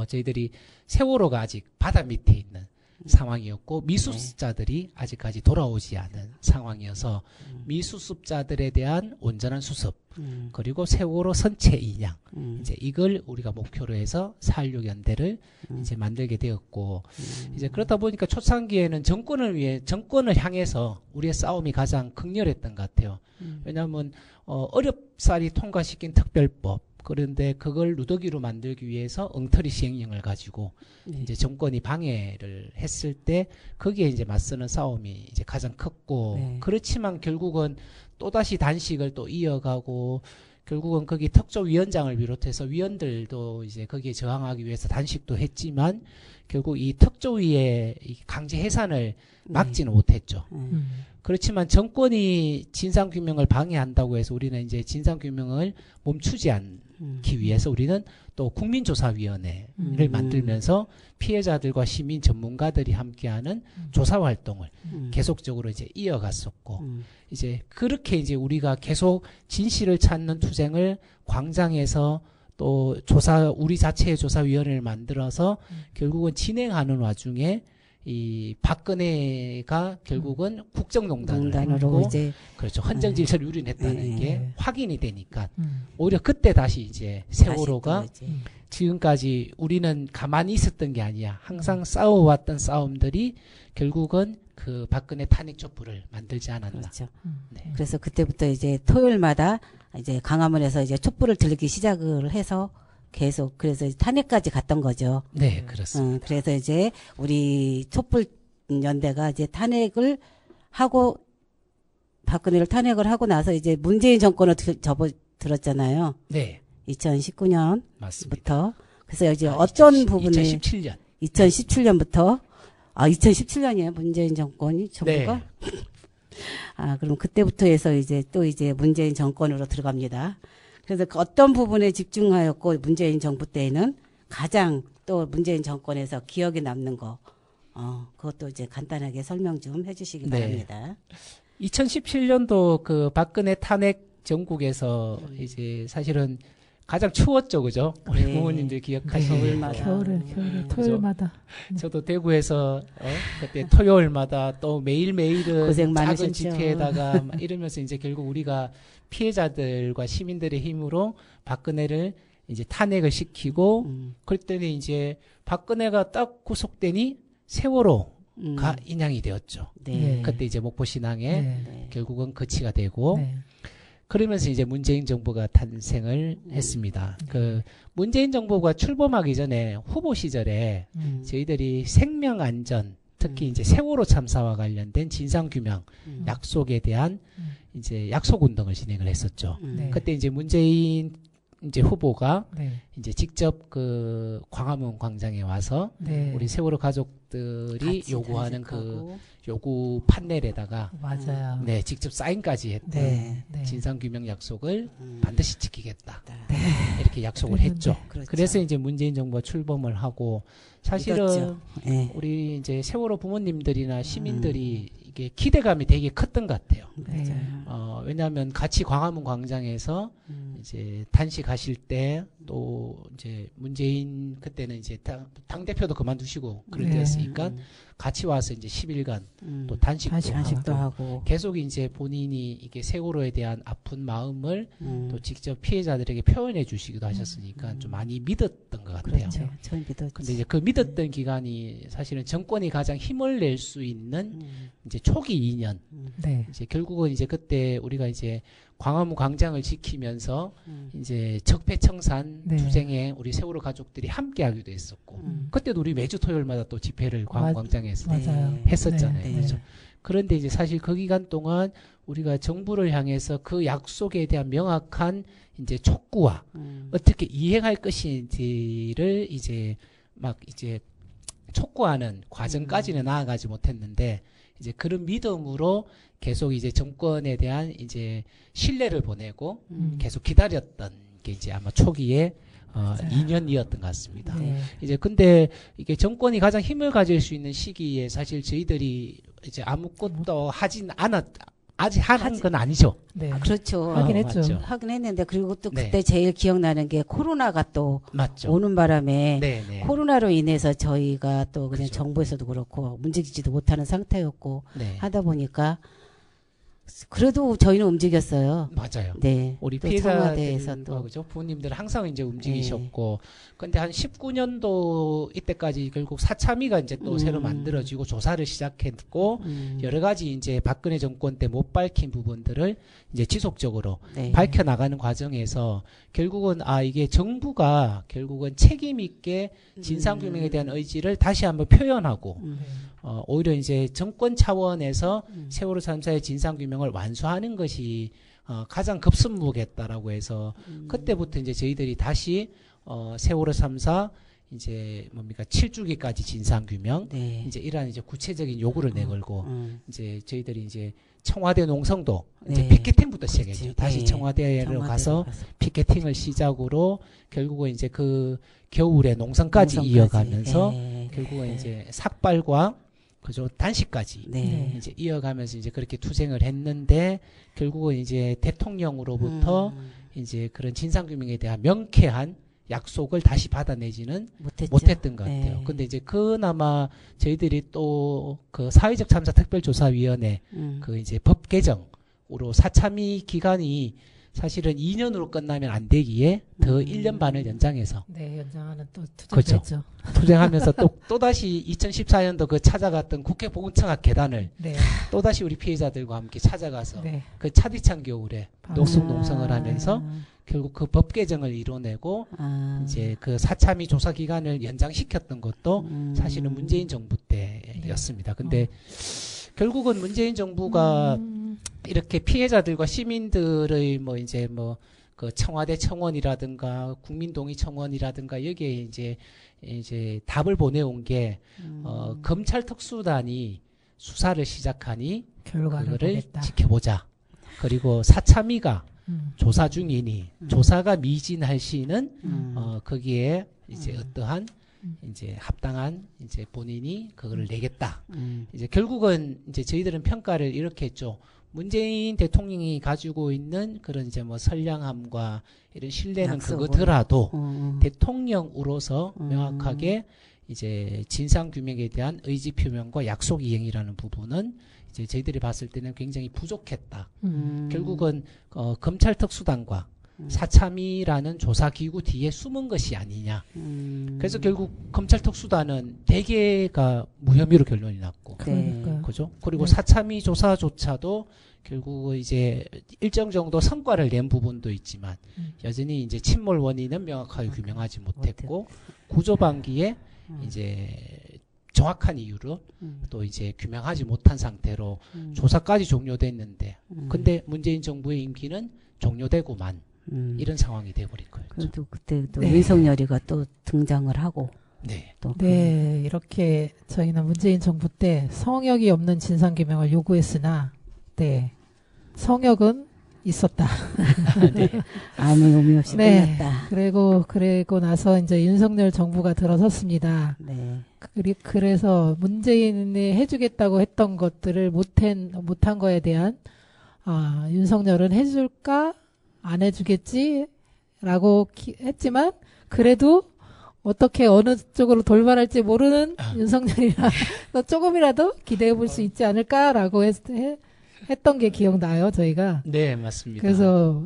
저희들이 세월호가 아직 바다 밑에 있는 상황이었고 미수습자들이 아직까지 돌아오지 않은 상황이어서 미수습자들에 대한 온전한 수습 그리고 세월호 선체 인양 이제 이걸 우리가 목표로 해서 4.16 연대를 이제 만들게 되었고 이제 그렇다 보니까 초창기에는 정권을 향해서 우리의 싸움이 가장 극렬했던 것 같아요. 왜냐하면 어렵사리 통과시킨 특별법 그런데 그걸 누더기로 만들기 위해서 엉터리 시행령을 가지고 이제 정권이 방해를 했을 때 거기에 이제 맞서는 싸움이 이제 가장 컸고 그렇지만 결국은 또다시 단식을 또 이어가고 결국은 거기 특조위원장을 비롯해서 위원들도 이제 거기에 저항하기 위해서 단식도 했지만 결국 이 특조위의 이 강제 해산을 막지는 못했죠. 그렇지만 정권이 진상규명을 방해한다고 해서 우리는 이제 진상규명을 멈추지 않기 위해서 우리는 또 국민조사위원회를 만들면서 피해자들과 시민 전문가들이 함께하는 조사 활동을 계속적으로 이제 이어갔었고 이제 그렇게 이제 우리가 계속 진실을 찾는 투쟁을 광장에서 또 우리 자체의 조사위원회를 만들어서 결국은 진행하는 와중에 이 박근혜가 결국은 국정농단으로 이제 그렇죠 헌정질서를 유린했다는 게 확인이 되니까 오히려 그때 다시 이제 세월호가 지금까지 우리는 가만히 있었던 게 아니야 항상 싸워왔던 싸움들이 결국은 그 박근혜 탄핵 촛불을 만들지 않았나. 그렇죠. 그래서 그때부터 이제 토요일마다 이제 강화문에서 이제 촛불을 들기 시작을 해서 계속 그래서 탄핵까지 갔던 거죠. 네, 그렇습니다. 그래서 이제 우리 촛불 연대가 이제 탄핵을 하고 박근혜를 탄핵을 하고 나서 이제 문재인 정권을 들었잖아요. 네. 2019년부터. 맞습니다. 그래서 이제 어떤 부분에 2017년부터 2017년이에요. 문재인 정권이 정부가. 네. 그럼 그때부터 해서 이제 또 이제 문재인 정권으로 들어갑니다. 그래서 어떤 부분에 집중하였고 문재인 정부 때에는 가장 또 문재인 정권에서 기억에 남는 거 그것도 이제 간단하게 설명 좀 해주시기 바랍니다. 2017년도 그 박근혜 탄핵 전국에서 이제 사실은 가장 추웠죠, 그죠? 우리 부모님들 기억하시는 겨울에 토요일마다. 저도 대구에서 그때 토요일마다 또 매일매일은 고생 작은 많으셨죠. 집회에다가 막 이러면서 이제 결국 우리가 피해자들과 시민들의 힘으로 박근혜를 이제 탄핵을 시키고 음. 그랬더니 이제 박근혜가 딱 구속되니 세월호가 음. 인양이 되었죠. 네. 그때 이제 목포신항에 네. 네. 결국은 거치가 되고 네. 그러면서 이제 문재인 정부가 탄생을 했습니다. 그 문재인 정부가 출범하기 전에 후보 시절에 저희들이 생명 안전 특히 이제 세월호 참사와 관련된 진상 규명 약속에 대한 이제 약속 운동을 진행을 했었죠. 네. 그때 이제 문재인 이제 후보가 네. 이제 직접 그 광화문 광장에 와서 네. 우리 세월호 가족들이 같이 요구하는 그 단식하고. 요구 판넬에다가 맞아요. 네 직접 사인까지 했던 네. 네. 진상 규명 약속을 음. 반드시 지키겠다 네. 이렇게 약속을 그랬는데. 했죠. 그렇죠. 그래서 이제 문재인 정부가 출범을 하고 사실은 믿었죠. 네. 우리 이제 세월호 부모님들이나 시민들이 이게 기대감이 되게 컸던 것 같아요. 네. 맞아요. 왜냐하면 같이 광화문 광장에서 이제 단식하실 때 또 이제 문재인 그때는 이제 당 대표도 그만두시고 그럴 네. 때였으니까 같이 와서 이제 10일간 또 단식도 단식도 하고 하고. 계속 이제 본인이 이게 세월호에 대한 아픈 마음을 또 음. 직접 피해자들에게 표현해 주시기도 하셨으니까 좀 많이 믿었던 것 같아요. 그렇죠. 전 믿었지. 근데 이제 그 믿었던 기간이 사실은 정권이 가장 힘을 낼 수 있는 이제 초기 2년. 네. 이제 결국은 이제 그때 우리가 이제 광화문 광장을 지키면서 이제 적폐청산 네. 투쟁에 우리 세월호 가족들이 함께하기도 했었고 그때도 우리 매주 토요일마다 또 집회를 광화문 광장에서 맞아요. 했었잖아요. 네. 그렇죠? 그런데 이제 사실 그 기간 동안 우리가 정부를 향해서 그 약속에 대한 명확한 이제 촉구와 어떻게 이행할 것인지를 이제 막 이제 촉구하는 과정까지는 나아가지 못했는데 이제 그런 믿음으로 계속 이제 정권에 대한 이제 신뢰를 보내고 계속 기다렸던 게 이제 아마 초기에 2년이었던 것 같습니다. 네. 이제 근데 이게 정권이 가장 힘을 가질 수 있는 시기에 사실 저희들이 이제 아무것도 하진 아직 하는 건 아니죠. 네. 그렇죠. 하긴 했죠. 맞죠. 하긴 했는데 그리고 또 네. 그때 제일 기억나는 게 코로나가 또 맞죠. 오는 바람에 네네. 코로나로 인해서 저희가 또 그냥 그죠. 정부에서도 그렇고 문제지지도 못하는 상태였고 네. 하다 보니까 그래도 저희는 움직였어요. 맞아요. 네. 우리 또 청와대에서 피해자들과 또 그죠 부모님들 항상 이제 움직이셨고, 근데 한 19년도 이때까지 결국 사참위가 이제 또 새로 만들어지고 조사를 시작했고 여러 가지 이제 박근혜 정권 때 못 밝힌 부분들을 이제 지속적으로 네. 밝혀 나가는 과정에서 결국은 이게 정부가 결국은 책임 있게 진상 규명에 대한 의지를 다시 한번 표현하고 오히려 이제 정권 차원에서 세월호 참사의 진상 규명을 완수하는 것이 가장 급선무겠다라고 해서 그때부터 이제 저희들이 다시 세월호 참사 이제 뭡니까 7주기까지 진상 규명 네. 이제 이러한 이제 구체적인 요구를 내걸고 이제 저희들이 이제 청와대 농성도 이제 네. 피켓팅부터 그렇지. 시작했죠. 다시 네. 청와대로 가서 피켓팅을 시작으로 결국은 이제 그 겨울에 농성까지 이어가면서 네. 결국은 네. 이제 삭발과 그죠 단식까지 네. 이제 이어가면서 이제 그렇게 투쟁을 했는데 결국은 이제 대통령으로부터 이제 그런 진상규명에 대한 명쾌한 약속을 다시 받아내지는 못했던 것 같아요. 네. 근데 이제 그나마 저희들이 또 그 사회적 참사 특별조사위원회 그 이제 법 개정으로 사참위 기간이 사실은 2년으로 끝나면 안 되기에 더 1년 반을 연장해서 네, 연장하는 또 그렇죠. 투쟁했죠. 투쟁하면서 또다시 2014년도 그 찾아갔던 국회 보훈청학 계단을 네. 또다시 우리 피해자들과 함께 찾아가서 네. 그 차디찬 겨울에 녹색 아. 농성을 하면서 결국 그 법 개정을 이뤄내고 이제 그 사참위 조사 기간을 연장시켰던 것도 사실은 문재인 정부 때였습니다. 근데 결국은 문재인 정부가 이렇게 피해자들과 시민들의 뭐 이제 뭐 그 청와대 청원이라든가 국민동의 청원이라든가 여기에 이제 답을 보내온 게 검찰 특수단이 수사를 시작하니 결과를 그거를 보겠다. 지켜보자. 그리고 사참위가 조사 중이니 조사가 미진할 시는 거기에 이제 어떠한 이제 합당한 이제 본인이 그거를 내겠다. 이제 결국은 이제 저희들은 평가를 이렇게 했죠. 문재인 대통령이 가지고 있는 그런 이제 뭐 선량함과 이런 신뢰는 약속을. 그거더라도 대통령으로서 명확하게 이제 진상 규명에 대한 의지 표명과 약속 이행이라는 부분은 이제 저희들이 봤을 때는 굉장히 부족했다. 결국은 검찰 특수단과 사참위라는 조사기구 뒤에 숨은 것이 아니냐. 그래서 결국 검찰 특수단은 대개가 무혐의로 결론이 났고, 그러니까요. 그죠? 그리고 네. 사참위 조사조차도 결국 이제 일정 정도 성과를 낸 부분도 있지만 여전히 이제 침몰 원인은 명확하게 규명하지 못했고 구조반기에 이제 정확한 이유로 또 이제 규명하지 못한 상태로 조사까지 종료됐는데 근데 문재인 정부의 임기는 종료되고만 이런 상황이 돼버린 거예요. 그래도 그때 또 네. 윤석열이가 또 등장을 하고 네. 또 네, 이렇게 저희는 문재인 정부 때 성역이 없는 진상규명을 요구했으나, 네, 성역은 있었다. 아무 의미 없이 네. 끝났다. 그리고 나서 이제 윤석열 정부가 들어섰습니다. 네. 그래서 문재인이 해주겠다고 했던 것들을 못한 거에 대한, 윤석열은 해줄까? 안 해주겠지라고 했지만, 그래도 어떻게 어느 쪽으로 돌발할지 모르는 윤석열이라 조금이라도 기대해 볼 수 있지 않을까라고 했던 게 기억나요, 저희가. 네, 맞습니다. 그래서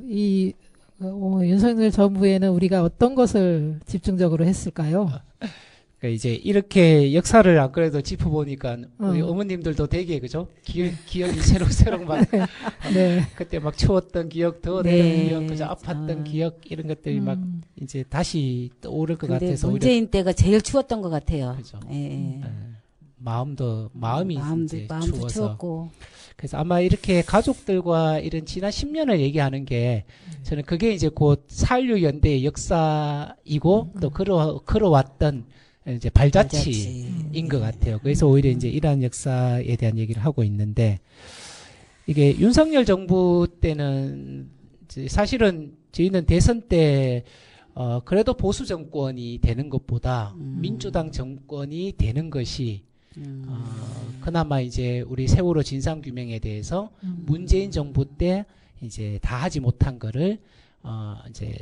윤석열 정부에는 우리가 어떤 것을 집중적으로 했을까요? 그러니까 이제 이렇게 역사를 안 그래도 짚어보니까 우리 어머님들도 되게 그죠? 기억이 새록새록 막 네. 그때 막 추웠던 기억, 더웠던 네. 기억, 그죠? 아팠던 기억 이런 것들이 막 이제 다시 떠오를 것 근데 같아서 문재인 때가 제일 추웠던 것 같아요. 그죠? 예. 마음이 이제 마음도 추워서 추웠고. 그래서 아마 이렇게 가족들과 이런 지난 10년을 얘기하는 게 저는 그게 이제 곧 4.16 연대의 역사이고 또 걸어왔던 이제 발자취인 것 같아요. 그래서 오히려 이제 이러한 역사에 대한 얘기를 하고 있는데 이게 윤석열 정부 때는 이제 사실은 저희는 대선 때 그래도 보수 정권이 되는 것보다 민주당 정권이 되는 것이 그나마 이제 우리 세월호 진상규명에 대해서 문재인 정부 때 이제 다 하지 못한 거를 이제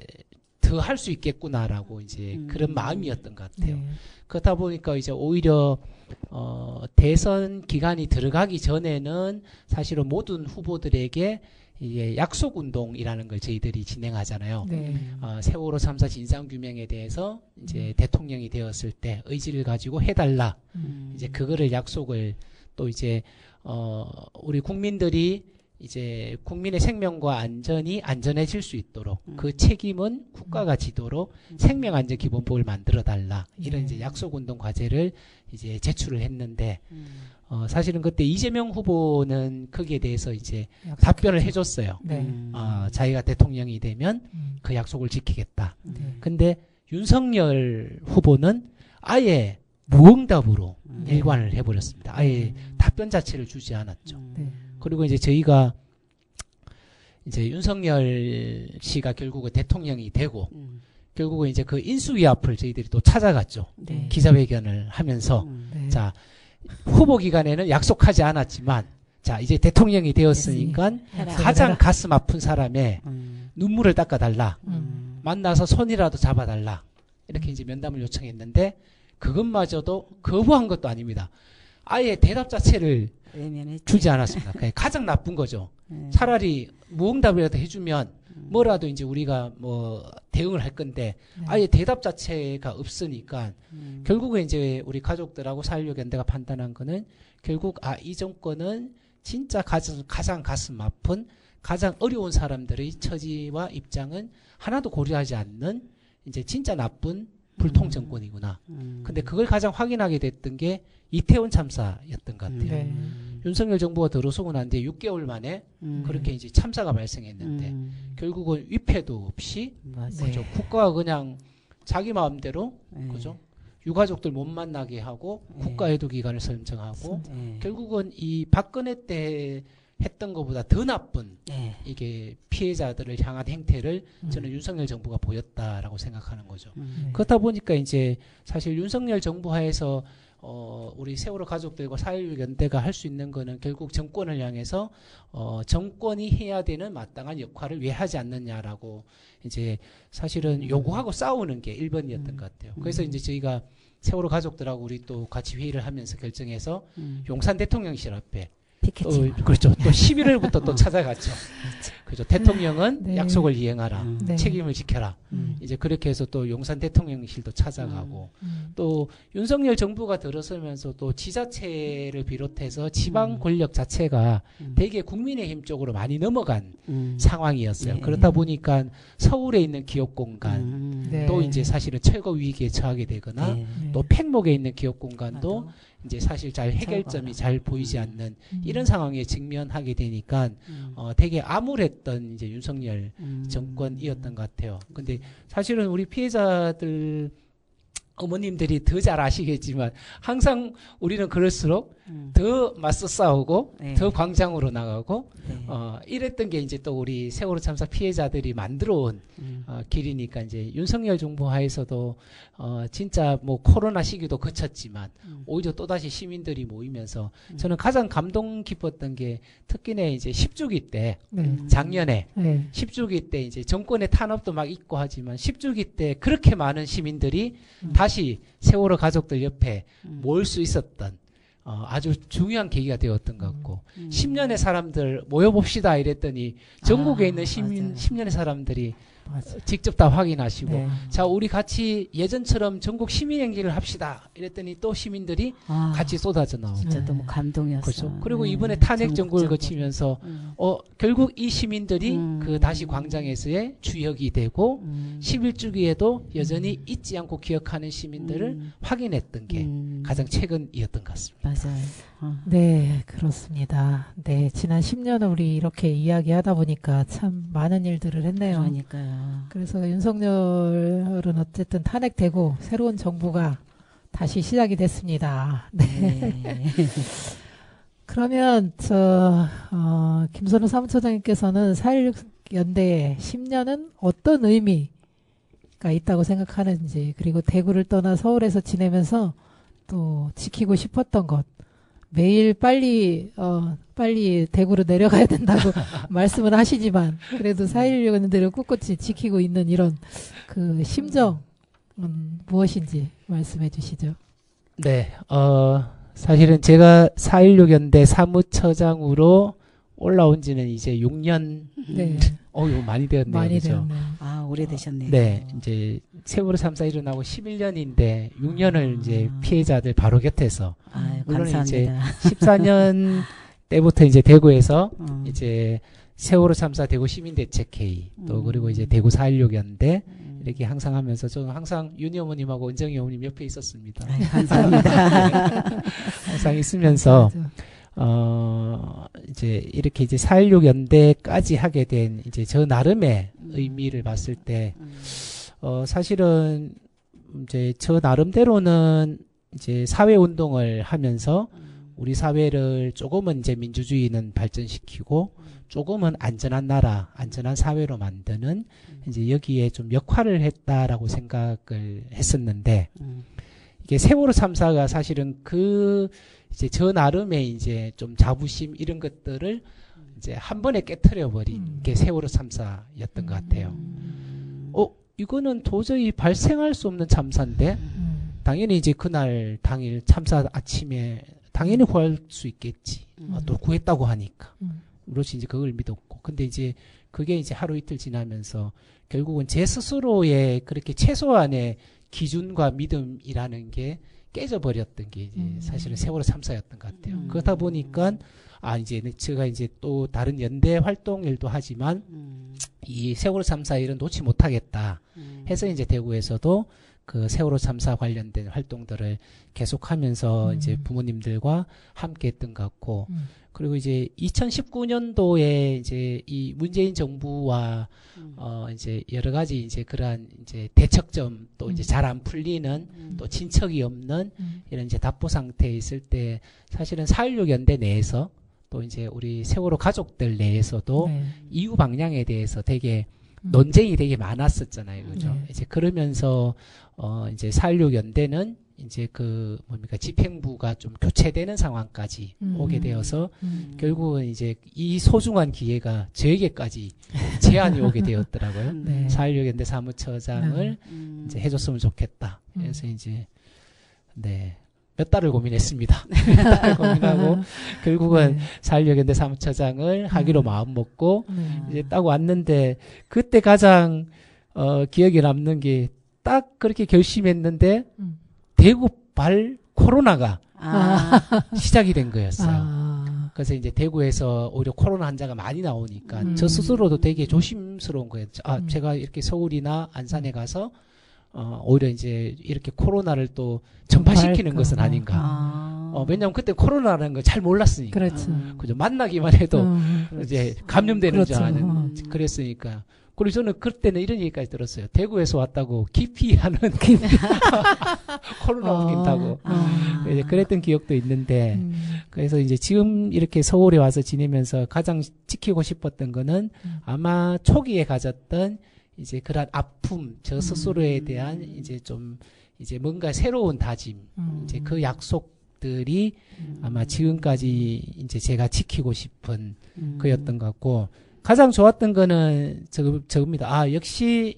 더 할 수 있겠구나라고 이제 그런 마음이었던 것 같아요. 네. 그렇다 보니까 이제 오히려 대선 기간이 들어가기 전에는 사실은 모든 후보들에게 이게 약속 운동이라는 걸 저희들이 진행하잖아요. 네. 세월호 참사 진상규명에 대해서 이제 대통령이 되었을 때 의지를 가지고 해달라. 이제 그거를 약속을 또 이제 우리 국민들이 이제 국민의 생명과 안전이 안전해질 수 있도록 그 책임은 국가가 지도록 생명안전기본법을 만들어달라. 이런 이제 약속운동 과제를 이제 제출을 했는데 사실은 그때 이재명 후보는 거기에 대해서 이제 답변을 해줬어요. 네. 자기가 대통령이 되면 그 약속을 지키겠다. 네. 근데 윤석열 후보는 아예 무응답으로 일관을 해버렸습니다. 아예 답변 자체를 주지 않았죠. 네. 그리고 이제 저희가 이제 윤석열 씨가 결국은 대통령이 되고 결국은 이제 그 인수위 앞을 저희들이 또 찾아갔죠. 네. 기자회견을 하면서 네. 자 후보 기간에는 약속하지 않았지만 자 이제 대통령이 되었으니까 가장 가슴 아픈 사람의 눈물을 닦아달라. 만나서 손이라도 잡아달라. 이렇게 이제 면담을 요청했는데 그것마저도 거부한 것도 아닙니다. 아예 대답 자체를 주지 않았습니다. 가장 나쁜 거죠. 차라리 무응답이라도 해주면 뭐라도 이제 우리가 뭐 대응을 할 건데 아예 대답 자체가 없으니까 결국에 이제 우리 가족들하고 4.16 연대가 판단한 거는 결국 이 정권은 진짜 가장 가슴 아픈 가장 어려운 사람들의 처지와 입장은 하나도 고려하지 않는 이제 진짜 나쁜 불통 정권이구나. 근데 그걸 가장 확인하게 됐던 게 이태원 참사였던 것 같아요. 네. 윤석열 정부가 들어서고 난 뒤에 6개월 만에 그렇게 이제 참사가 발생했는데 결국은 위패도 없이 그죠? 국가가 그냥 자기 마음대로 그죠? 유가족들 못 만나게 하고 국가해도 기간을 설정하고 결국은 이 박근혜 때 했던 것보다 더 나쁜 이게 피해자들을 향한 행태를 저는 윤석열 정부가 보였다라고 생각하는 거죠. 그렇다 보니까 이제 사실 윤석열 정부 하에서 우리 세월호 가족들과 4.16 연대가 할 수 있는 거는 결국 정권을 향해서 정권이 해야 되는 마땅한 역할을 왜 하지 않느냐라고 이제 사실은 요구하고 싸우는 게 1번이었던 것 같아요. 그래서 이제 저희가 세월호 가족들하고 우리 또 같이 회의를 하면서 결정해서 용산 대통령실 앞에 피켓지. 그렇죠. 또 11월부터 또 찾아갔죠. 그죠. 대통령은 네. 약속을 이행하라. 네. 책임을 지켜라. 이제 그렇게 해서 또 용산 대통령실도 찾아가고 또 윤석열 정부가 들어서면서 또 지자체를 비롯해서 지방 권력 자체가 되게 국민의힘 쪽으로 많이 넘어간 상황이었어요. 네. 그렇다 보니까 서울에 있는 기업 공간 네. 또 이제 사실은 철거 위기에 처하게 되거나 네. 또 팽목에 있는 기업 공간도 맞아. 이제 사실 잘 해결점이 잘 보이지 않는 이런 상황에 직면하게 되니까 되게 암울했던 이제 윤석열 정권이었던 것 같아요. 근데 사실은 우리 피해자들 어머님들이 더 잘 아시겠지만 항상 우리는 그럴수록 더 맞서 싸우고 네. 더 광장으로 나가고 네. 이랬던 게 이제 또 우리 세월호 참사 피해자들이 만들어온 길이니까 이제 윤석열 정부 하에서도 진짜 뭐 코로나 시기도 거쳤지만 오히려 또다시 시민들이 모이면서 저는 가장 감동 깊었던 게 특히나 이제 10주기 때 네. 작년에 네. 10주기 때 이제 정권의 탄압도 막 있고 하지만 10주기 때 그렇게 많은 시민들이 다시 세월호 가족들 옆에 모일 수 있었던 아주 중요한 계기가 되었던 것 같고 10년의 사람들 모여봅시다 이랬더니 전국에 있는 시민 맞아요. 10년의 사람들이 맞아요. 직접 다 확인하시고 네. 자 우리 같이 예전처럼 전국 시민행진을 합시다 이랬더니 또 시민들이 아, 같이 쏟아져 나오고 진짜 너무 감동이었어. 그렇죠. 그리고 네. 이번에 탄핵 정국을 전국적으로. 거치면서 결국 이 시민들이 그 다시 광장에서의 주역이 되고 11주기에도 여전히 잊지 않고 기억하는 시민들을 확인했던 게 가장 최근이었던 것 같습니다. 맞아요. 네, 그렇습니다. 네, 지난 10년을 우리 이렇게 이야기하다 보니까 참 많은 일들을 했네요. 그러니까요. 그래서 윤석열은 어쨌든 탄핵되고 새로운 정부가 다시 시작이 됐습니다. 네. 네. 그러면 김선우 사무처장님께서는 4.16 연대의 10년은 어떤 의미가 있다고 생각하는지, 그리고 대구를 떠나 서울에서 지내면서 또 지키고 싶었던 것, 매일 빨리 대구로 내려가야 된다고 말씀을 하시지만 그래도 4.16 연대를 꿋꿋이 지키고 있는 이런 그 심정은 무엇인지 말씀해 주시죠. 네, 사실은 제가 4.16 연대 사무처장으로 올라온 지는 이제 6년, 네, 이거 많이 되었네요. 많이 그죠? 되었네요. 아, 오래되셨네요. 네, 이제 세월호 참사 일어나고 11년인데 6년을 이제 피해자들 바로 곁에서 아유, 물론 감사합니다. 14년 때부터 이제 대구에서 음. 이제 세월호 참사 대구 시민대책회의 또 그리고 이제 대구 4.16 연대 이렇게 항상 하면서 저는 항상 윤희 어머님하고 은정이 어머님 옆에 있었습니다. 아유, 감사합니다. 항상 있으면서 맞아. 이제 이렇게 이제 4.16 연대까지 하게 된 이제 저 나름의 의미를 봤을 때 사실은 이제 저 나름대로는 이제 사회 운동을 하면서 우리 사회를 조금은 이제 민주주의는 발전시키고 조금은 안전한 나라, 안전한 사회로 만드는 이제 여기에 좀 역할을 했다라고 생각을 했었는데 이게 세월호 참사가 사실은 그 이제 저 나름의 이제 좀 자부심 이런 것들을 이제 한 번에 깨트려 버린 게 세월호 참사였던 것 같아요. 이거는 도저히 발생할 수 없는 참사인데 당연히 이제 그날 당일 참사 아침에 당연히 구할 수 있겠지. 또 구했다고 하니까. 그렇지 이제 그걸 믿었고. 근데 이제 그게 이제 하루 이틀 지나면서 결국은 제 스스로의 그렇게 최소한의 기준과 믿음이라는 게 깨져버렸던 게 이제 사실은 세월호 참사였던 것 같아요. 그러다 보니까 이제 제가 이제 또 다른 연대 활동 일도 하지만 이 세월호 참사 일은 놓지 못하겠다 해서 이제 대구에서도 그 세월호 참사 관련된 활동들을 계속하면서 이제 부모님들과 함께 했던 것 같고 그리고 이제 2019년도에 이제 이 문재인 정부와 이제 여러 가지 이제 그러한 이제 대척점 또 이제 잘 안 풀리는 또 친척이 없는 이런 이제 답보 상태에 있을 때 사실은 4.16 연대 내에서 또 이제 우리 세월호 가족들 내에서도 네. 이후 방향에 대해서 되게 논쟁이 되게 많았었잖아요. 그죠? 네. 이제 그러면서 이제 4.16 연대는 이제 그 뭡니까 집행부가 좀 교체되는 상황까지 오게 되어서 결국은 이제 이 소중한 기회가 저에게까지 제안이 오게 되었더라고요. 네. 4.16 연대 사무처장을 이제 해줬으면 좋겠다. 그래서 이제 네 몇 달을 고민했습니다. 몇 달을 고민하고 결국은 네. 사회연대 사무처장을 하기로 마음먹고 네. 이제 딱 왔는데 그때 가장 기억에 남는 게 딱 그렇게 결심했는데 음. 대구발 코로나가 아, 시작이 된 거였어요. 아. 그래서 이제 대구에서 오히려 코로나 환자가 많이 나오니까 음. 저 스스로도 되게 조심스러운 거예요. 음. 제가 이렇게 서울이나 안산에 가서 오히려 이제 이렇게 코로나를 또 전파시키는 것은 아닌가. 아. 왜냐면 그때 코로나라는 걸 잘 몰랐으니까. 그렇죠. 그죠. 만나기만 해도 그렇지. 이제 감염되는 줄 그렇죠. 아는 그랬으니까. 그리고 저는 그때는 이런 얘기까지 들었어요. 대구에서 왔다고 기피하는 코로나 웃긴다고. 아. 이제 그랬던 기억도 있는데 음. 그래서 이제 지금 이렇게 서울에 와서 지내면서 가장 지키고 싶었던 거는 아마 초기에 가졌던 이제 그런 아픔, 저 스스로에 대한 이제 좀 이제 뭔가 새로운 다짐, 이제 그 약속들이 아마 지금까지 이제 제가 지키고 싶은 그였던 것 같고 가장 좋았던 거는 저겁니다. 아, 역시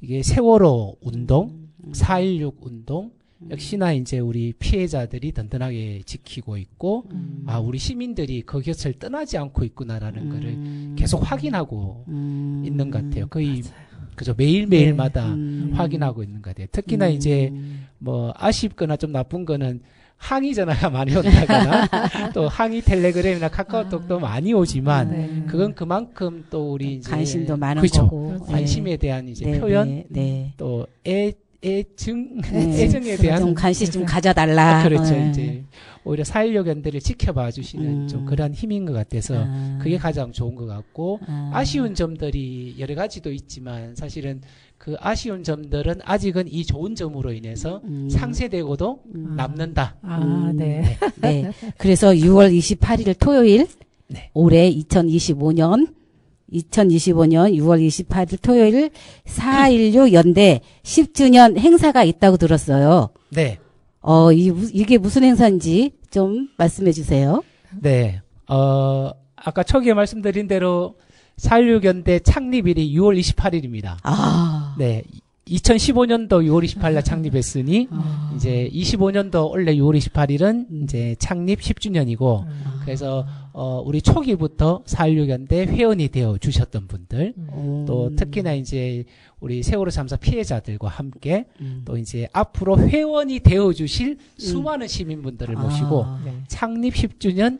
이게 세월호 운동, 4.16 운동, 역시나 이제 우리 피해자들이 든든하게 지키고 있고, 아, 우리 시민들이 그 곁을 떠나지 않고 있구나라는 거를 계속 확인하고 있는 것 같아요. 거의, 그죠. 매일매일마다 확인하고 있는 것 같아요. 특히나 이제 뭐 아쉽거나 좀 나쁜 거는 항의 전화가 많이 온다거나 또 항의 텔레그램이나 카카오톡도 많이 오지만 네. 그건 그만큼 또 우리 이제 관심도 많은 그렇죠. 거고. 관심에 대한 이제 네, 표현 네, 네. 또 애증 네. 애정에 대한 좀 관심 좀 가져달라. 그렇죠. 네. 이제 오히려 4.16 연대를 지켜봐 주시는 좀 그런 힘인 것 같아서 그게 가장 좋은 것 같고 아쉬운 점들이 여러 가지도 있지만 사실은 그 아쉬운 점들은 아직은 이 좋은 점으로 인해서 상쇄되고도 남는다. 아, 네. 네. 그래서 6월 28일 토요일 네. 올해 2025년 6월 28일 토요일 4.16 연대 10주년 행사가 있다고 들었어요. 네. 이게 무슨 행사인지 좀 말씀해 주세요. 네. 아까 초기에 말씀드린 대로 4.16 연대 창립일이 6월 28일입니다. 아. 네. 2015년도 6월 28일 날 창립했으니 이제 25년도 원래 6월 28일은 이제 창립 10주년이고 그래서 우리 초기부터 4.16 연대 회원이 되어 주셨던 분들 또 특히나 이제 우리 세월호 참사 피해자들과 함께 또 이제 앞으로 회원이 되어 주실 수많은 시민분들을 모시고 네. 창립 10주년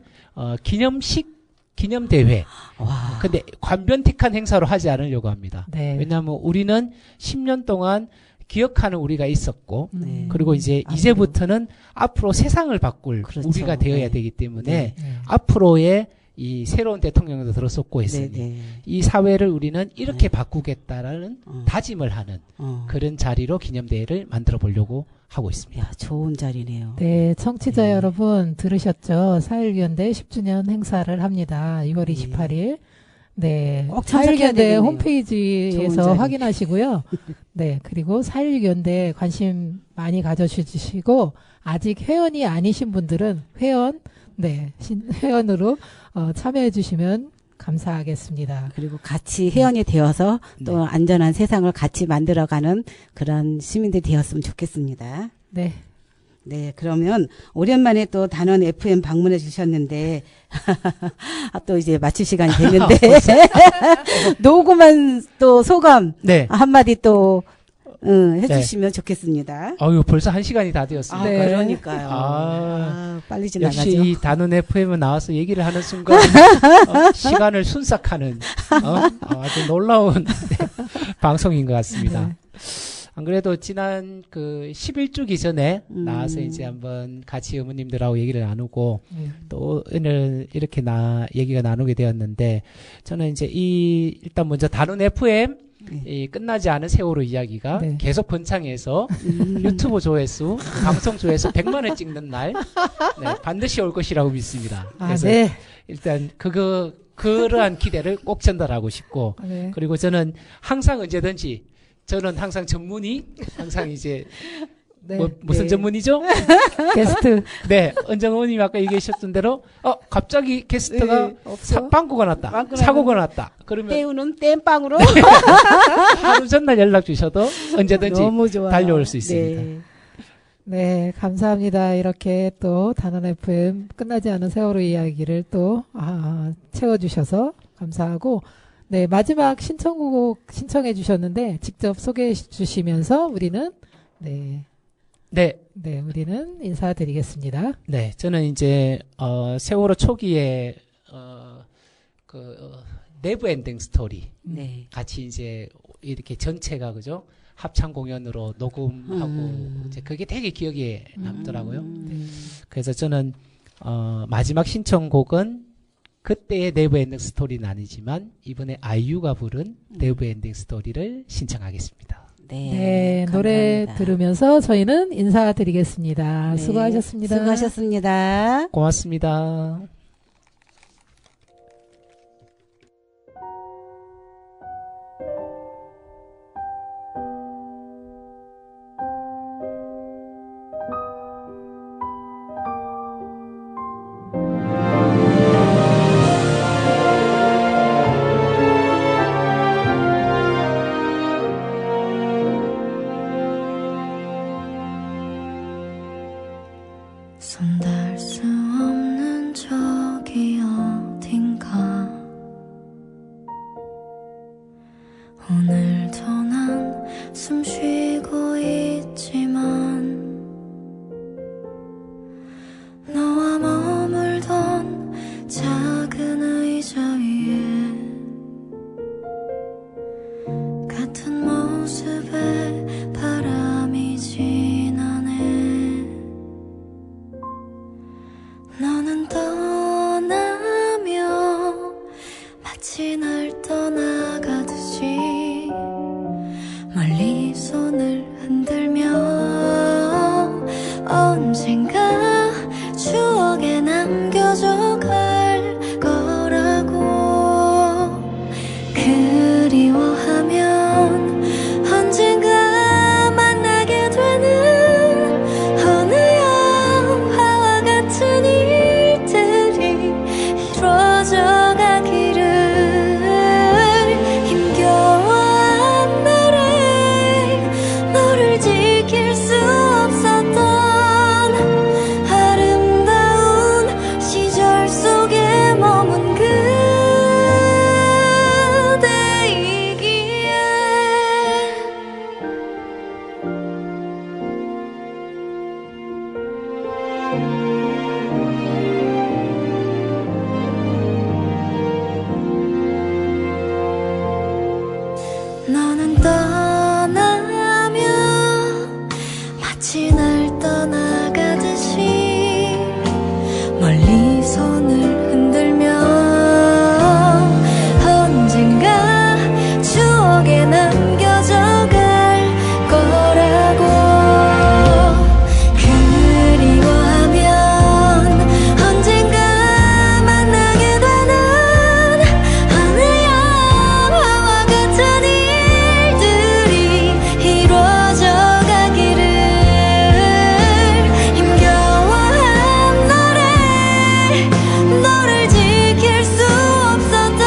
기념대회. 와. 근데 관변틱한 행사로 하지 않으려고 합니다. 네. 왜냐하면 우리는 10년 동안 기억하는 우리가 있었고, 네. 그리고 이제 앞으로. 이제부터는 앞으로 세상을 바꿀 그렇죠. 우리가 되어야 네. 되기 때문에 네. 네. 앞으로의 이 새로운 대통령도 들어섰고 했으니 네. 이 사회를 우리는 이렇게 바꾸겠다라는 어. 다짐을 하는 어. 그런 자리로 기념대회를 만들어 보려고 하고 있습니다. 야, 좋은 자리네요. 네, 청취자 네. 여러분 들으셨죠? 4.16 연대 10주년 행사를 합니다. 6월 28일. 네. 꼭 참석해야 4.16 연대 되겠네요. 좋은 홈페이지에서 자리. 확인하시고요. 네. 그리고 4.16 연대 관심 많이 가져주시고, 아직 회원이 아니신 분들은 회원으로 참여해 주시면 감사하겠습니다. 그리고 같이 회원이 되어서 또 네. 안전한 세상을 같이 만들어가는 그런 시민들이 되었으면 좋겠습니다. 네. 네, 그러면 오랜만에 또 단원 FM 방문해 주셨는데 또 이제 마칠 시간이 됐는데 녹음한 또 소감 네. 한마디 또 해주시면 좋겠습니다. 아유, 벌써 1시간이 다 되었습니다. 네. 그러니까요. 역시 빨리 지나가죠. 이 단원 FM은 나와서 얘기를 하는 순간 시간을 순삭하는 아주 놀라운 방송인 것 같습니다. 네. 안 그래도 지난 그 11주기 전에 나와서 이제 한번 같이 어머님들하고 얘기를 나누고 네. 또 오늘 이렇게 얘기가 나누게 되었는데 저는 이제 일단 먼저 단원 FM 이 끝나지 않은 세월호 이야기가 네. 계속 번창해서 유튜브 조회수, 방송 조회수 100만을 찍는 날 네, 반드시 올 것이라고 믿습니다. 아, 그래서 네. 일단 그러한 기대를 꼭 전달하고 싶고 네. 그리고 저는 항상 언제든지 저는 항상 전문의 항상 이제 네. 무슨 네. 전문이죠? 게스트. 네, 은정어머님이 아까 얘기하셨던 대로 갑자기 게스트가 없어? 빵꾸가 났다, 빵꾸가 사고가 났다. 그러면 때우는 땜빵으로 하루 전날 연락 주셔도 언제든지 너무 좋아요. 달려올 수 있습니다. 네. 네, 감사합니다. 이렇게 또 단원 FM 끝나지 않은 세월호 이야기를 또 채워주셔서 감사하고, 네, 마지막 신청곡 신청해 주셨는데 직접 소개해 주시면서 우리는 네, 우리는 인사드리겠습니다. 네, 저는 이제 세월호 초기에 내부 엔딩 스토리 네. 같이 이제 이렇게 전체가 그죠? 합창 공연으로 녹음하고 이제 그게 되게 기억에 남더라고요. 그래서 저는 마지막 신청곡은 그때의 내부 엔딩 스토리는 아니지만 이번에 아이유가 부른 내부 엔딩 스토리를 신청하겠습니다. 네, 노래 들으면서 저희는 인사드리겠습니다. 네, 수고하셨습니다. 수고하셨습니다. 고맙습니다. 손 닿을 수 없는 저기 어딘가 오늘도 난 숨 쉬고 있지만 너와 머물던 작은 의자 위에 같은 모습에 바람이 지나네. 너는 떠나며 마치 날 떠나가듯이 멀리 손을 흔들며 언젠가 추억에 남겨져 갈 거라고 그리워하면 언젠가 만나게 되는 어느 영화와 같은 일들이 이루어져 가기를 힘겨워한 날에 너를 지킬 수 없었던 아름다운 시절 속에 머문 그대이기에 너는 떠나며 마치 날 떠나가듯이 멀리 손을 흔들며 언젠가 추억에 남겨져 갈 거라고 그리워하면 언젠가 만나게 되는 어느 영화와 같은 일들이 이루어져 가기를 힘겨워한 날에 너를 지킬 수 없었던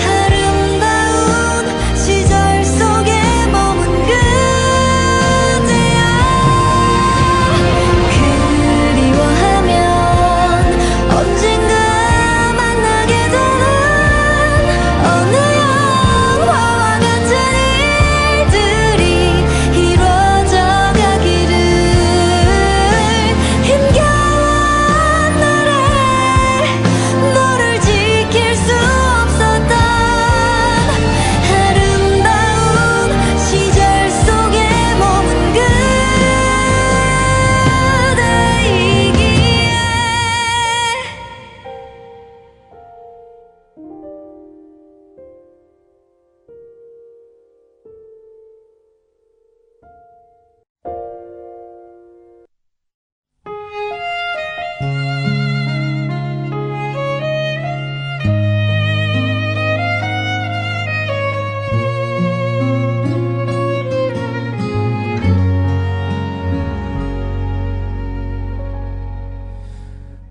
아름다운 시절 속에 머문 그대야. 그리워하면 언젠가 만나게 되는 어느 영화와 같은 일들이 이루어져 가기를 힘겨운 날에 너를 지킬 수 없었던 아름다운 시절 속에 머문 그대이기에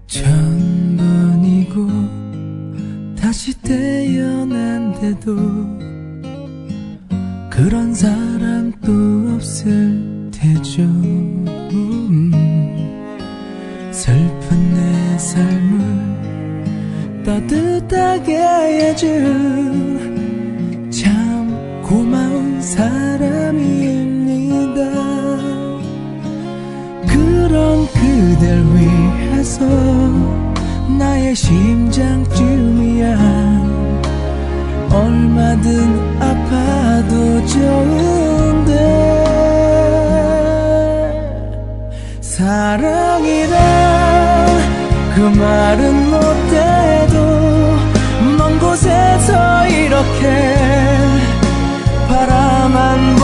천번이고 다시 태어난데도 그런 사람 또 없을 테니 해줘. 슬픈 내 삶을 따뜻하게 해준 참 고마운 사람입니다. 그런 그댈 위해서 나의 심장쯤이야 얼마든 아파도 좋은데 사랑이란 그 말은 못해도 먼 곳에서 이렇게 바라만